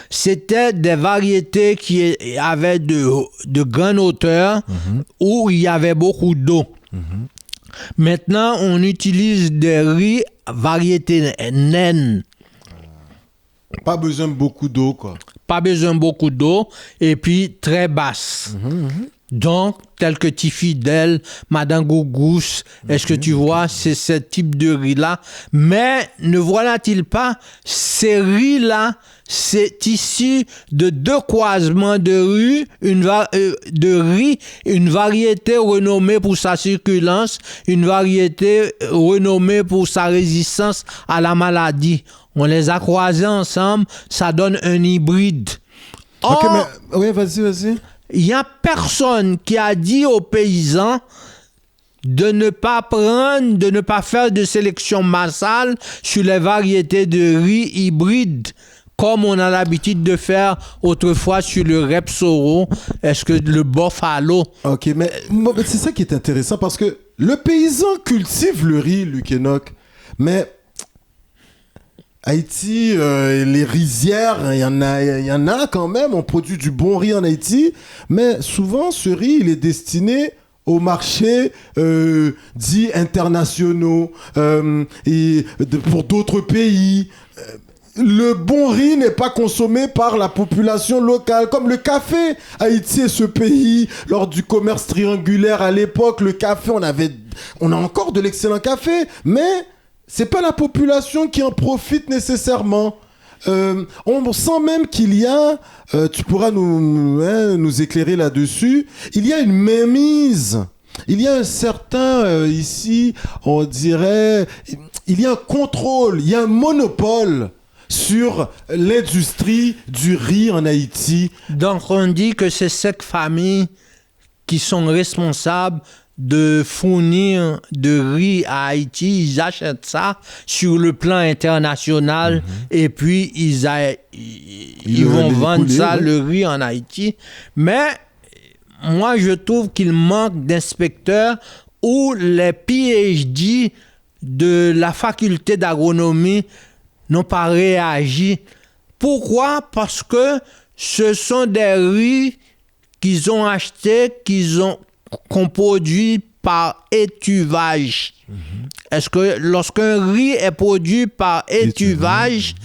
c'était des variétés qui avaient de grandes hauteurs où il y avait beaucoup d'eau. Maintenant, on utilise des riz variétés naines. Pas besoin de beaucoup d'eau, quoi. Pas besoin de beaucoup d'eau et puis très basse. Donc, tel que Tifidel, Madame Gougous, est-ce que tu vois, c'est ce type de riz-là. Mais ne voilà-t-il pas, ces riz-là, c'est issu de 2 croisements de riz, une variété renommée pour sa succulence, une variété renommée pour sa résistance à la maladie. On les a croisés ensemble, ça donne un hybride. OK, mais... Oui, vas-y. Il n'y a personne qui a dit aux paysans de ne pas faire de sélection massale sur les variétés de riz hybrides, comme on a l'habitude de faire autrefois sur le Repsoro, est-ce que le Buffalo. OK, mais c'est ça qui est intéressant, parce que le paysan cultive le riz, Luc Enoch, mais... Haïti, les rizières, il y en a quand même, on produit du bon riz en Haïti, mais souvent ce riz, il est destiné aux marchés dits internationaux et pour d'autres pays. Le bon riz n'est pas consommé par la population locale, comme le café. Haïti est ce pays, lors du commerce triangulaire à l'époque, le café, on a encore de l'excellent café, mais... c'est pas la population qui en profite nécessairement. On sent même qu'il y a, tu pourras nous éclairer là-dessus, il y a une mainmise. Il y a un certain, ici, on dirait, il y a un contrôle, il y a un monopole sur l'industrie du riz en Haïti. Donc on dit que c'est 5 familles qui sont responsables de fournir de riz à Haïti. Ils achètent ça sur le plan international et puis ils vont vendre ça, le riz en Haïti. Mais moi, je trouve qu'il manque d'inspecteurs ou les PhD de la faculté d'agronomie n'ont pas réagi. Pourquoi? Parce que ce sont des riz qu'ils ont achetés, qu'on produit par étuvage. Est-ce que lorsqu'un riz est produit par étuvage,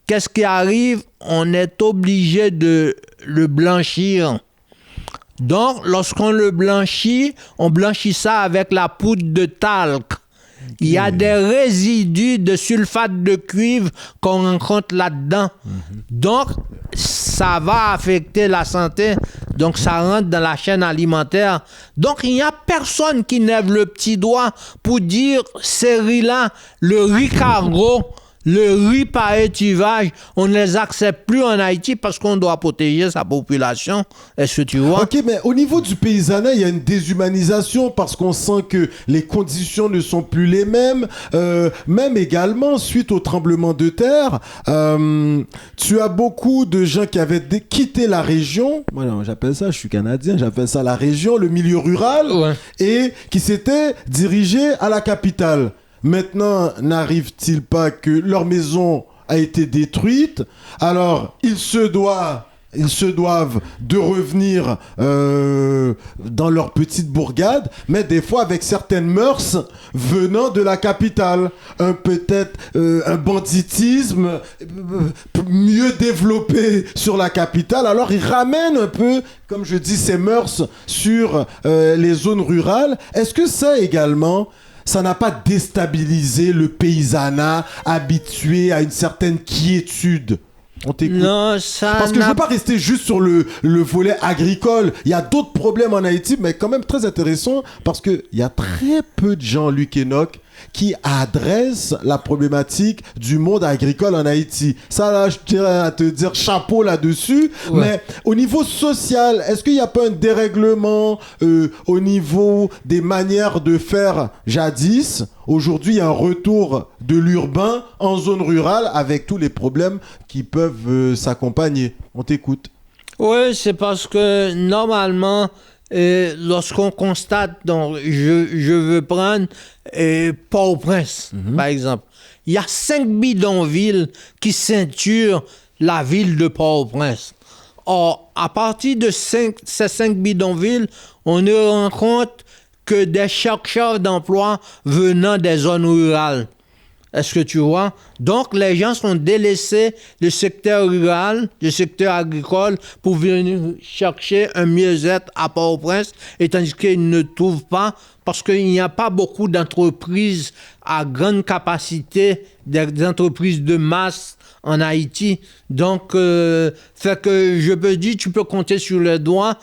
qu'est-ce qui arrive? On est obligé de le blanchir. Donc, lorsqu'on le blanchit, on blanchit ça avec la poudre de talc. Il y a des résidus de sulfate de cuivre qu'on rencontre là-dedans. Donc, ça va affecter la santé. Donc, ça rentre dans la chaîne alimentaire. Donc, il n'y a personne qui lève le petit doigt pour dire ces riz-là, le riz cargo, le riz par étuvage, on ne les accepte plus en Haïti parce qu'on doit protéger sa population. Est-ce que tu vois? OK, mais au niveau du paysanat, il y a une déshumanisation parce qu'on sent que les conditions ne sont plus les mêmes. Même également, suite au tremblement de terre, tu as beaucoup de gens qui avaient quitté la région. Moi, non, j'appelle ça, je suis canadien, j'appelle ça la région, le milieu rural, et qui s'étaient dirigés à la capitale. Maintenant, n'arrive-t-il pas que leur maison a été détruite? Alors, ils se doivent de revenir dans leur petite bourgade, mais des fois avec certaines mœurs venant de la capitale. Peut-être un banditisme mieux développé sur la capitale. Alors, ils ramènent un peu, comme je dis, ces mœurs sur les zones rurales. Est-ce que ça également... ça n'a pas déstabilisé le paysanat habitué à une certaine quiétude? On t'écoute. Non, ça parce que je ne veux pas rester juste sur le volet agricole. Il y a d'autres problèmes en Haïti, mais quand même très intéressant parce qu'il y a très peu de gens, Luc Enoch, qui adresse la problématique du monde agricole en Haïti. Ça, là, je tiens à te dire chapeau là-dessus. Ouais. Mais au niveau social, est-ce qu'il n'y a pas un dérèglement au niveau des manières de faire jadis? Aujourd'hui, il y a un retour de l'urbain en zone rurale avec tous les problèmes qui peuvent s'accompagner. On t'écoute. Oui, c'est parce que normalement, lorsqu'on constate, donc je veux prendre Port-au-Prince, par exemple. Il y a 5 bidonvilles qui ceinturent la ville de Port-au-Prince. Or, à partir de ces 5 bidonvilles, on ne rend compte que des chercheurs d'emploi venant des zones rurales. Est-ce que tu vois? Donc, les gens sont délaissés le secteur rural, le secteur agricole, pour venir chercher un mieux-être à Port-au-Prince, et tandis qu'ils ne trouvent pas, parce qu'il n'y a pas beaucoup d'entreprises à grande capacité, des entreprises de masse en Haïti. Donc, fait que je peux dire, tu peux compter sur les doigts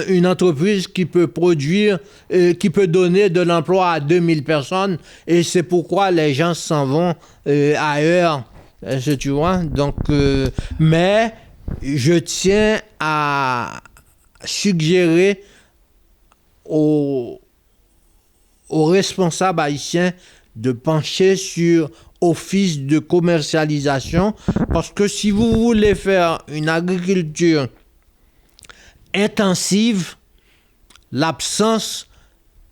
une entreprise qui peut produire, qui peut donner de l'emploi à 2000 personnes, et c'est pourquoi les gens s'en vont ailleurs, tu vois. Donc, mais je tiens à suggérer aux responsables haïtiens de pencher sur office de commercialisation, parce que si vous voulez faire une agriculture intensive, l'absence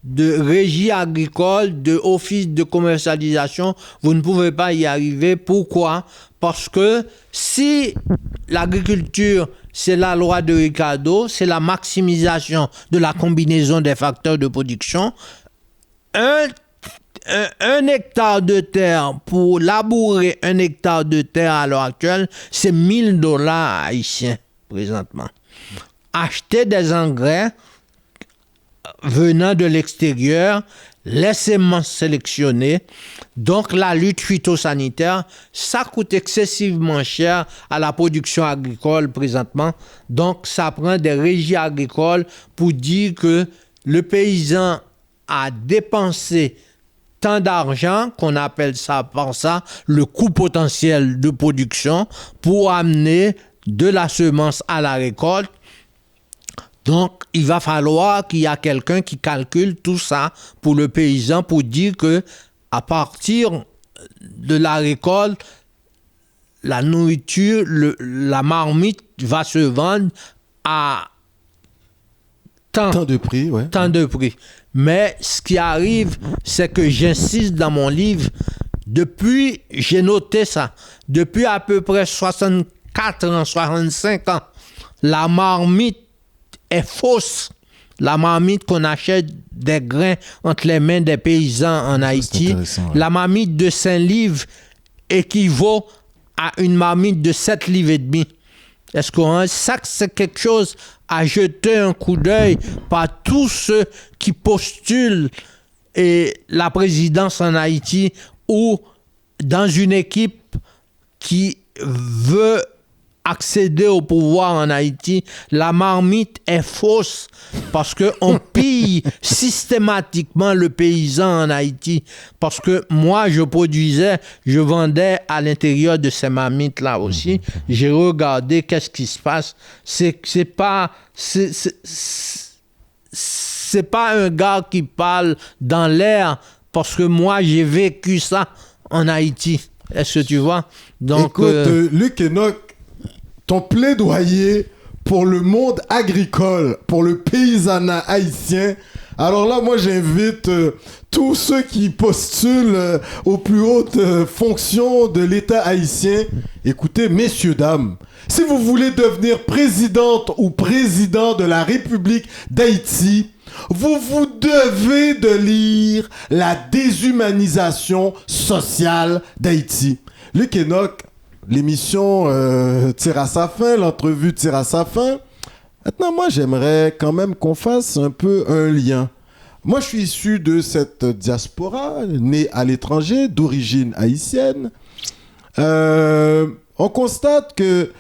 de régie agricole, de office de commercialisation, vous ne pouvez pas y arriver. Pourquoi? Parce que si l'agriculture, c'est la loi de Ricardo, c'est la maximisation de la combinaison des facteurs de production, un hectare de terre, pour labourer un hectare de terre à l'heure actuelle, c'est $1000 haïtiens présentement. Acheter des engrais venant de l'extérieur, les semences sélectionnées, donc la lutte phytosanitaire, ça coûte excessivement cher à la production agricole présentement. Donc ça prend des régies agricoles pour dire que le paysan a dépensé tant d'argent, qu'on appelle ça par ça, le coût potentiel de production, pour amener de la semence à la récolte. Donc, il va falloir qu'il y ait quelqu'un qui calcule tout ça pour le paysan, pour dire que à partir de la récolte, la nourriture, la marmite va se vendre à tant de prix, ouais. Tant de prix. Mais ce qui arrive, c'est que j'insiste dans mon livre, j'ai noté ça, depuis à peu près 64 ans, 65 ans, la marmite est fausse. La marmite qu'on achète des grains entre les mains des paysans en Haïti, ouais. La marmite de 5 livres équivaut à une marmite de 7 livres et demi. Est-ce que ça, c'est quelque chose à jeter un coup d'œil par tous ceux qui postulent la présidence en Haïti ou dans une équipe qui veut accéder au pouvoir en Haïti? La marmite est fausse parce qu'on pille systématiquement le paysan en Haïti. Parce que moi, je vendais à l'intérieur de ces marmites-là aussi. J'ai regardé qu'est-ce qui se passe. C'est pas un gars qui parle dans l'air, parce que moi, j'ai vécu ça en Haïti. Est-ce que tu vois? Donc, écoute, Luc Enoch, ton plaidoyer pour le monde agricole, pour le paysanat haïtien. Alors là, moi, j'invite tous ceux qui postulent aux plus hautes fonctions de l'État haïtien. Écoutez, messieurs, dames, si vous voulez devenir présidente ou président de la République d'Haïti, vous devez de lire La déshumanisation sociale d'Haïti. Luc Enoch, l'émission tire à sa fin, l'entrevue tire à sa fin. Maintenant, moi, j'aimerais quand même qu'on fasse un peu un lien. Moi, je suis issu de cette diaspora, né à l'étranger, d'origine haïtienne. On constate que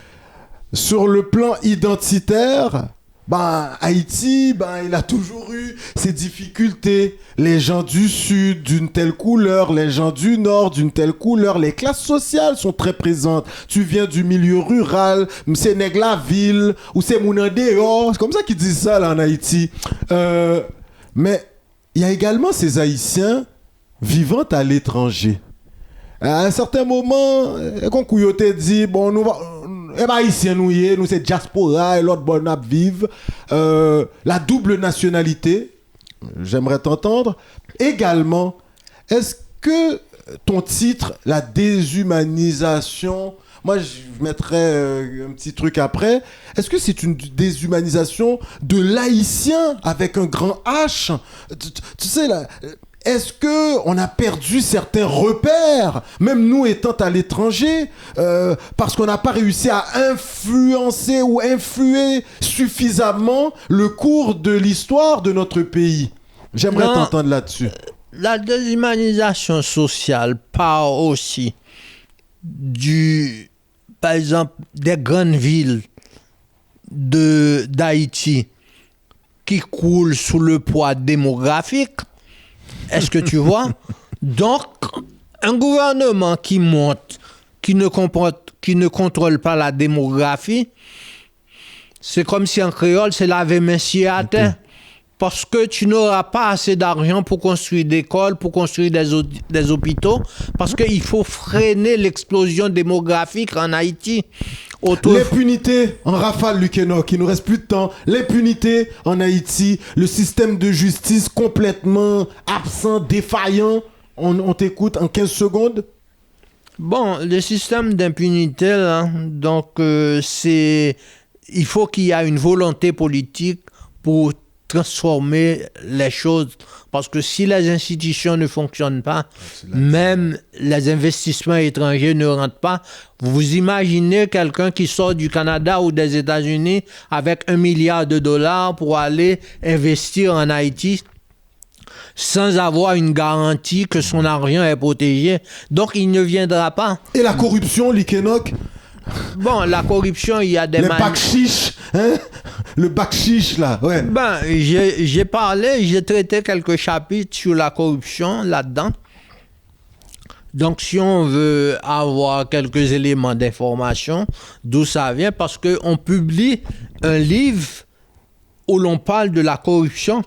sur le plan identitaire, Haïti, il a toujours eu ses difficultés. Les gens du sud d'une telle couleur, les gens du nord d'une telle couleur, les classes sociales sont très présentes. Tu viens du milieu rural, c'est nèg la ville, ou c'est moun en dehors. C'est comme ça qu'ils disent ça là en Haïti. Mais il y a également ces Haïtiens vivant à l'étranger. À un certain moment, quand Kouyote dit, bon, nous Haïtiens, nous c'est diaspora et l'autre bon ap vive. La double nationalité, j'aimerais t'entendre. Également, est-ce que ton titre, la déshumanisation, moi je mettrais un petit truc après, est-ce que c'est une déshumanisation de l'haïtien avec un grand H? Tu sais, là... Est-ce qu'on a perdu certains repères, même nous étant à l'étranger, parce qu'on n'a pas réussi à influencer ou influer suffisamment le cours de l'histoire de notre pays? J'aimerais t'entendre là-dessus. La déshumanisation sociale part aussi par exemple, des grandes villes d'Haïti qui coulent sous le poids démographique. Est-ce que tu vois? Donc, un gouvernement qui monte, qui ne contrôle pas la démographie, c'est comme si en créole, c'est laver main à terre. Parce que tu n'auras pas assez d'argent pour construire des écoles, pour construire des hôpitaux, parce qu'il faut freiner l'explosion démographique en Haïti. L'impunité en rafale, Luc Enoch, il nous reste plus de temps. L'impunité en Haïti, le système de justice complètement absent, défaillant. On t'écoute en 15 secondes. Bon, le système d'impunité, là, donc il faut qu'il y ait une volonté politique pour transformer les choses. Parce que si les institutions ne fonctionnent pas, même les investissements étrangers ne rentrent pas. Vous imaginez quelqu'un qui sort du Canada ou des États-Unis avec $1 milliard pour aller investir en Haïti sans avoir une garantie que son argent est protégé. Donc, il ne viendra pas. Et la corruption, Luc Enoch? Bon, la corruption, il y a des... Le bac-chiche, hein? Le bac-chiche, là, ouais. J'ai traité quelques chapitres sur la corruption là-dedans. Donc, si on veut avoir quelques éléments d'information, d'où ça vient, parce qu'on publie un livre où l'on parle de la corruption.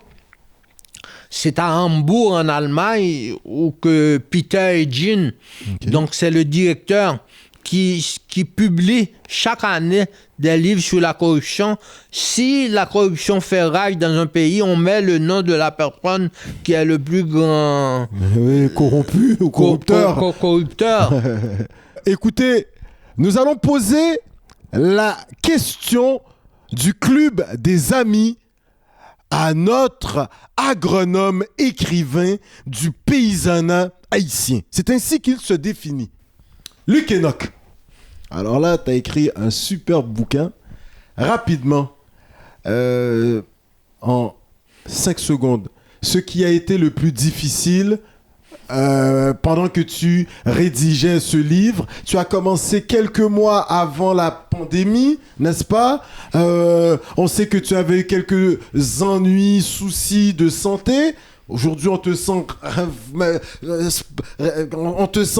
C'est à Hambourg, en Allemagne, où que Peter Egin, donc c'est le directeur, qui publie chaque année des livres sur la corruption. Si la corruption fait rage dans un pays, on met le nom de la personne qui est le plus grand... corrompu ou corrupteur. Corrupteur. Écoutez, nous allons poser la question du club des amis à notre agronome écrivain du paysanat haïtien. C'est ainsi qu'il se définit. Luc Enoch. Alors là, tu as écrit un super bouquin. Rapidement, en 5 secondes, ce qui a été le plus difficile pendant que tu rédigeais ce livre. Tu as commencé quelques mois avant la pandémie, n'est-ce pas? On sait que tu avais eu quelques ennuis, soucis de santé. Aujourd'hui, on te sent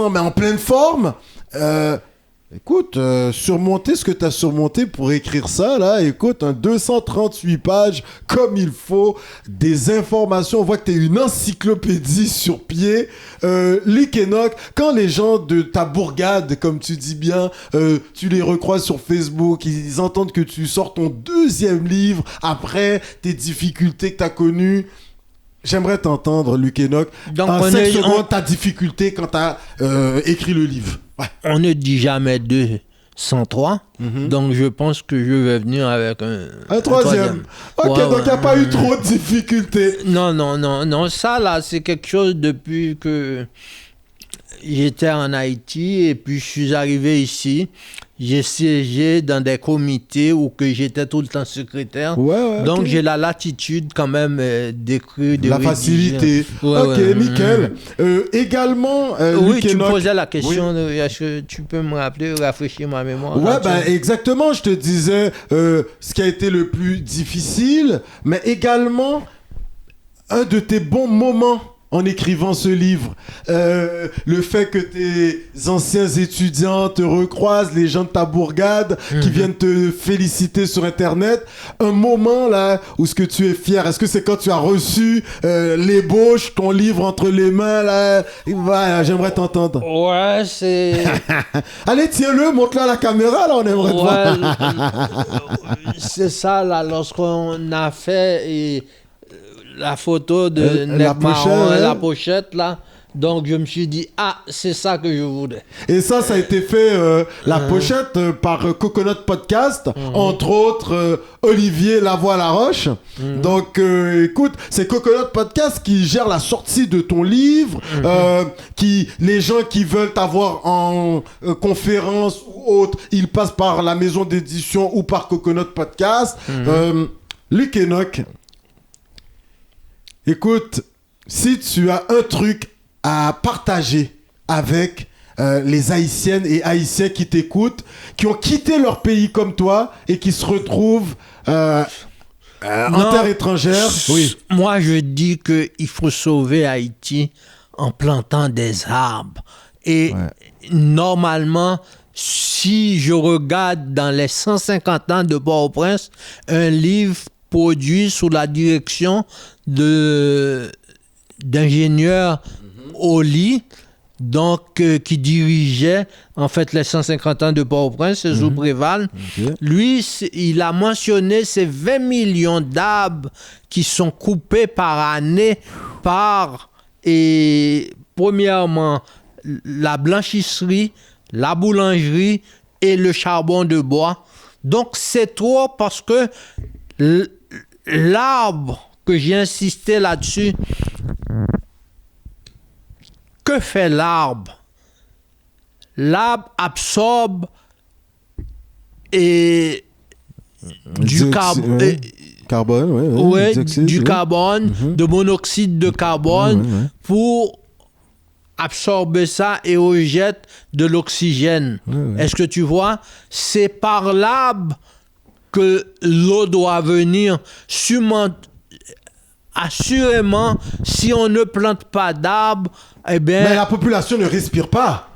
mais en pleine forme. Écoute, surmonter ce que tu as surmonté pour écrire ça, là, écoute, 238 pages, comme il faut, des informations, on voit que tu es une encyclopédie sur pied. Luc Enoch, quand les gens de ta bourgade, comme tu dis bien, tu les recroises sur Facebook, ils entendent que tu sors ton 2e livre après tes difficultés que tu as connues. J'aimerais t'entendre, Luc Enoch. Donc, en 5 secondes, ta difficulté quand tu as écrit le livre. Ouais. On ne dit jamais 2 sans 3. Donc, je pense que je vais venir avec un troisième. Ok, donc il n'y a pas eu trop de difficultés. Non. Ça, là, c'est quelque chose depuis que j'étais en Haïti et puis je suis arrivé ici. J'ai siégé dans des comités où que j'étais tout le temps secrétaire. Donc, j'ai la latitude quand même d'écrire, de la rédiger. Facilité. Nickel. Également, oui, Luc tu me Enoch. posais la question, est-ce que tu peux me rappeler, rafraîchir ma mémoire? Exactement. Je te disais ce qui a été le plus difficile, mais également un de tes bons moments en écrivant ce livre. Le fait que tes anciens étudiants te recroisent, les gens de ta bourgade qui viennent te féliciter sur Internet. Un moment là où ce que tu es fier, est-ce que c'est quand tu as reçu l'ébauche, ton livre entre les mains là? J'aimerais t'entendre. Ouais, c'est... Allez, tiens-le, montre-le à la caméra là, on aimerait te voir. C'est ça là, lorsqu'on a fait... la photo de Nec Marron, la pochette, là. Donc, je me suis dit, c'est ça que je voulais. Et ça a été fait, la pochette, par Coconut Podcast, entre autres, Olivier Lavoie-Laroche. Donc, écoute, c'est Coconut Podcast qui gère la sortie de ton livre, les gens qui veulent t'avoir en conférence ou autre, ils passent par la maison d'édition ou par Coconut Podcast. Luc Enoch, écoute, si tu as un truc à partager avec les Haïtiennes et Haïtiens qui t'écoutent, qui ont quitté leur pays comme toi et qui se retrouvent en terre étrangère. Oui. Moi, je dis qu'il faut sauver Haïti en plantant des arbres. Et normalement, si je regarde dans les 150 ans de Port-au-Prince, un livre produit sous la direction d'ingénieurs Oli, donc qui dirigeait en fait les 150 ans de Port-au-Prince, c'est Préval. Lui, il a mentionné ces 20 millions d'arbres qui sont coupés par année par, premièrement, la blanchisserie, la boulangerie et le charbon de bois. Donc, c'est trop parce que l'arbre, que j'ai insisté là-dessus, que fait l'arbre? L'arbre absorbe du carbone, de monoxyde de carbone pour absorber ça et rejette de l'oxygène. Est-ce que tu vois? C'est par l'arbre que l'eau doit venir. Assurément, si on ne plante pas d'arbres, eh bien... Mais la population ne respire pas.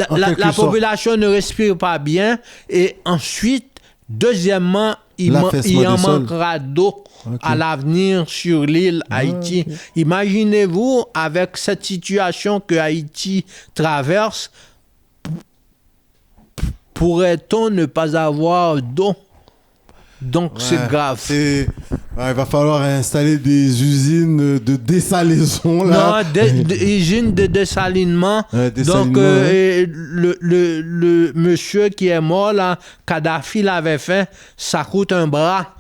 La population ne respire pas bien. Et ensuite, deuxièmement, il en manquera d'eau à l'avenir sur l'île Haïti. Imaginez-vous, avec cette situation que Haïti traverse, pourrait-on ne pas avoir d'eau? Donc, c'est grave. Il va falloir installer des usines de dessalaison, là. Non, des usines de dessalinement. Donc, le monsieur qui est mort, là, Kadhafi l'avait fait, ça coûte un bras.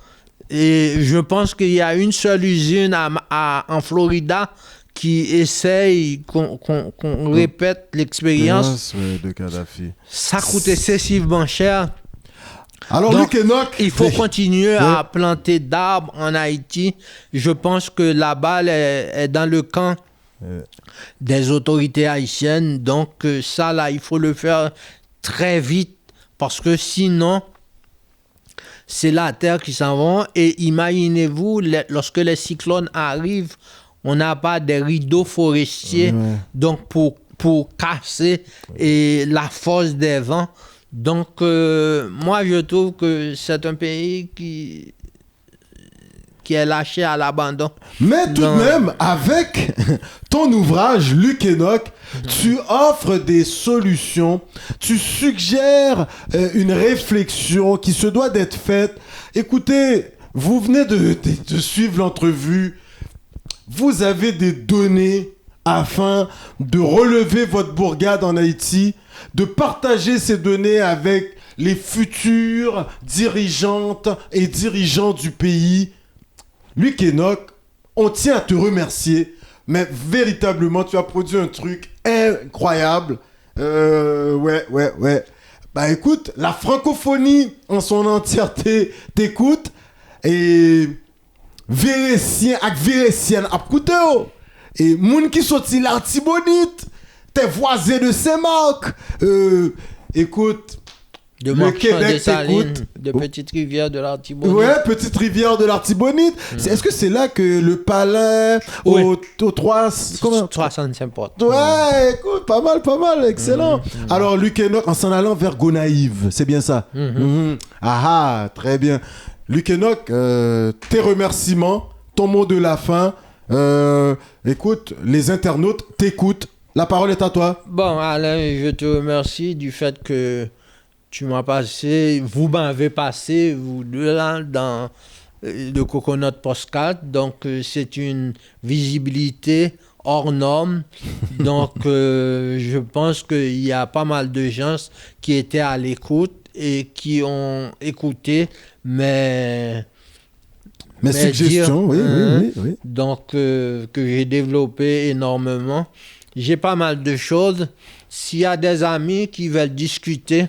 Et je pense qu'il y a une seule usine en Florida qui essaye qu'on répète l'expérience de Kadhafi. Ça coûte excessivement cher. Alors, donc, Luc Enoch, il faut continuer à planter d'arbres en Haïti. Je pense que la balle est dans le camp des autorités haïtiennes. Donc, ça, là, il faut le faire très vite parce que sinon, c'est la terre qui s'en va. Et imaginez-vous, lorsque les cyclones arrivent, on n'a pas des rideaux forestiers donc pour casser la force des vents. Donc, moi, je trouve que c'est un pays qui est lâché à l'abandon. Mais tout de même, avec ton ouvrage, Luc Enoch, tu offres des solutions, tu suggères une réflexion qui se doit d'être faite. Écoutez, vous venez de suivre l'entrevue, vous avez des données afin de relever votre bourgade en Haïti, de partager ces données avec les futures dirigeantes et dirigeants du pays. Luc Enoch, on tient à te remercier, mais véritablement, tu as produit un truc incroyable. Ouais. Bah écoute, la francophonie en son entièreté t'écoute et Vérétien ak Vérétienne ap koute yo. Et moun qui sorti l'Artibonite, tes voisins de Saint-Marc. Écoute, De le Marchand, de Québec Salines, t'écoute. de Petite Rivière, de l'Artibonite. Ouais, petite rivière de l'Artibonite. Est-ce que c'est là que le palais Oui. au 3... Comment 65 portes. Ouais, écoute, pas mal, excellent. Alors, Luc Enoch, en s'en allant vers Gonaïve, c'est bien ça? Ah, très bien. Luc Enoch, tes remerciements, ton mot de la fin. Écoute, les internautes t'écoutent. La parole est à toi. Bon, Alain, je te remercie du fait que vous m'avez passé, vous deux là, dans le Coconut Postcard. Donc, c'est une visibilité hors norme. Donc, je pense qu'il y a pas mal de gens qui étaient à l'écoute et qui ont écouté mes suggestions, oui. Donc, que j'ai développé énormément. J'ai pas mal de choses. S'il y a des amis qui veulent discuter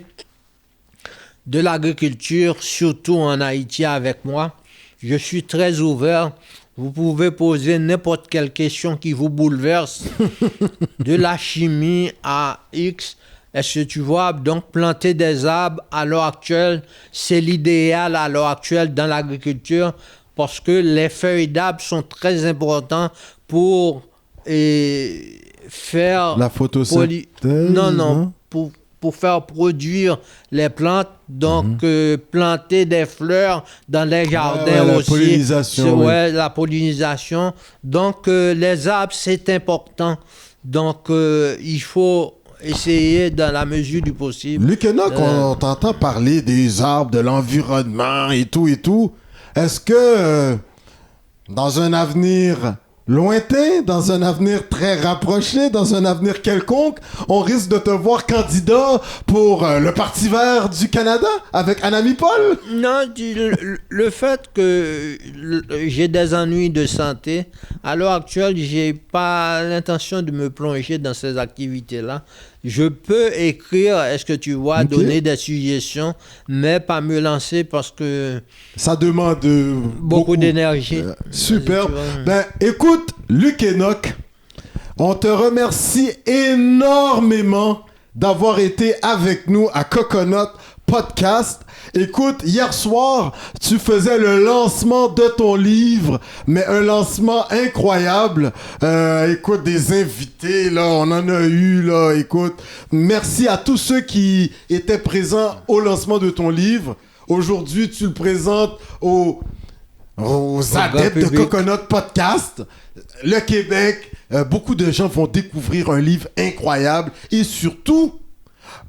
de l'agriculture, surtout en Haïti avec moi, je suis très ouvert. Vous pouvez poser n'importe quelle question qui vous bouleverse, de la chimie à X. Est-ce que tu vois, donc planter des arbres à l'heure actuelle, c'est l'idéal à l'heure actuelle dans l'agriculture parce que les feuilles d'arbres sont très importantes pour faire... La photosynthèse, Non, pour faire produire les plantes, donc planter des fleurs dans les jardins la aussi. pollinisation. Ouais, la pollinisation. Donc, les arbres, c'est important. Donc, il faut essayer dans la mesure du possible. Luc Enoch, on t'entend parler des arbres, de l'environnement et tout. Est-ce que dans un avenir lointain, dans un avenir très rapproché, dans un avenir quelconque, on risque de te voir candidat pour le Parti vert du Canada avec Anami Paul? Non, le fait que j'ai des ennuis de santé, à l'heure actuelle, j'ai pas l'intention de me plonger dans ces activités-là. Je peux écrire, est-ce que tu vois, donner des suggestions, mais pas me lancer parce que... Ça demande beaucoup d'énergie. Super. Ben, écoute, Luc Enoch, on te remercie énormément d'avoir été avec nous à Coconut Podcast. Écoute, hier soir, tu faisais le lancement de ton livre, mais un lancement incroyable. Écoute, des invités, là, on en a eu, là, écoute. Merci à tous ceux qui étaient présents au lancement de ton livre. Aujourd'hui, tu le présentes aux adeptes de Coconut Podcast. Le Québec, beaucoup de gens vont découvrir un livre incroyable et surtout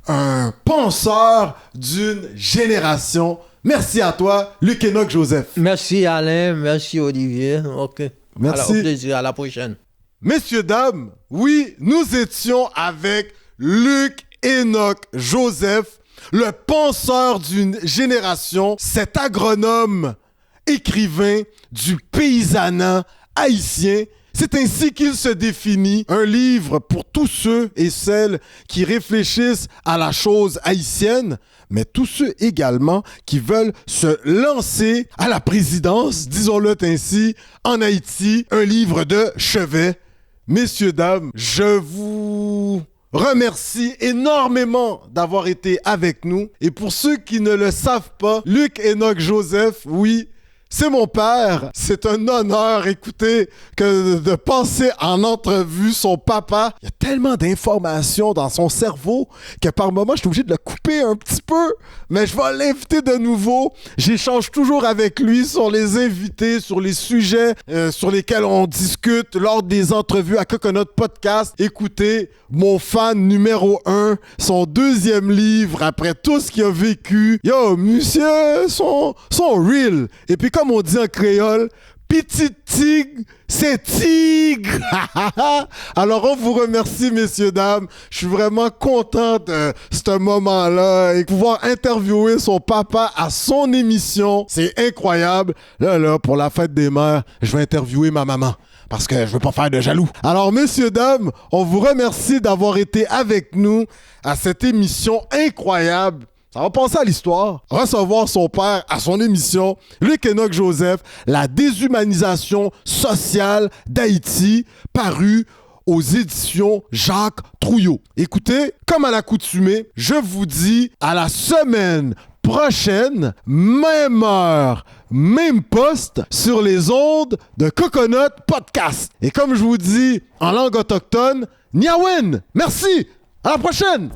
un penseur d'une génération. Merci à toi, Luc Enoch Joseph. Merci Alain, merci Olivier. Ok. Merci. Alors, au plaisir, à la prochaine. Messieurs, dames, oui, nous étions avec Luc Enoch Joseph, le penseur d'une génération, cet agronome, écrivain du paysanat haïtien. C'est ainsi qu'il se définit, un livre pour tous ceux et celles qui réfléchissent à la chose haïtienne, mais tous ceux également qui veulent se lancer à la présidence, disons-le ainsi, en Haïti, un livre de chevet. Messieurs, dames, je vous remercie énormément d'avoir été avec nous. Et pour ceux qui ne le savent pas, Luc Enoch Joseph, oui, c'est mon père. C'est un honneur, écoutez, que de passer en entrevue son papa. Il y a tellement d'informations dans son cerveau que par moments, je suis obligé de le couper un petit peu. Mais je vais l'inviter de nouveau. J'échange toujours avec lui sur les invités, sur les sujets sur lesquels on discute lors des entrevues à Coconut Podcast. Écoutez, mon fan numéro 1, son deuxième livre, après tout ce qu'il a vécu. Yo, monsieur, sont real. Et puis comme on dit en créole, petit Tigre, c'est Tigre. Alors, on vous remercie, messieurs, dames. Je suis vraiment content de ce moment-là et pouvoir interviewer son papa à son émission. C'est incroyable. Là, pour la fête des mères, je vais interviewer ma maman parce que je veux pas faire de jaloux. Alors, messieurs, dames, on vous remercie d'avoir été avec nous à cette émission incroyable. Ça va passer à l'histoire. Recevoir son père à son émission, Luc Enoch Joseph, la déshumanisation sociale d'Haïti, paru aux éditions Jacques Trouillot. Écoutez, comme à l'accoutumée, je vous dis à la semaine prochaine, même heure, même poste, sur les ondes de Coconut Podcast. Et comme je vous dis en langue autochtone, Niawen! Merci! À la prochaine!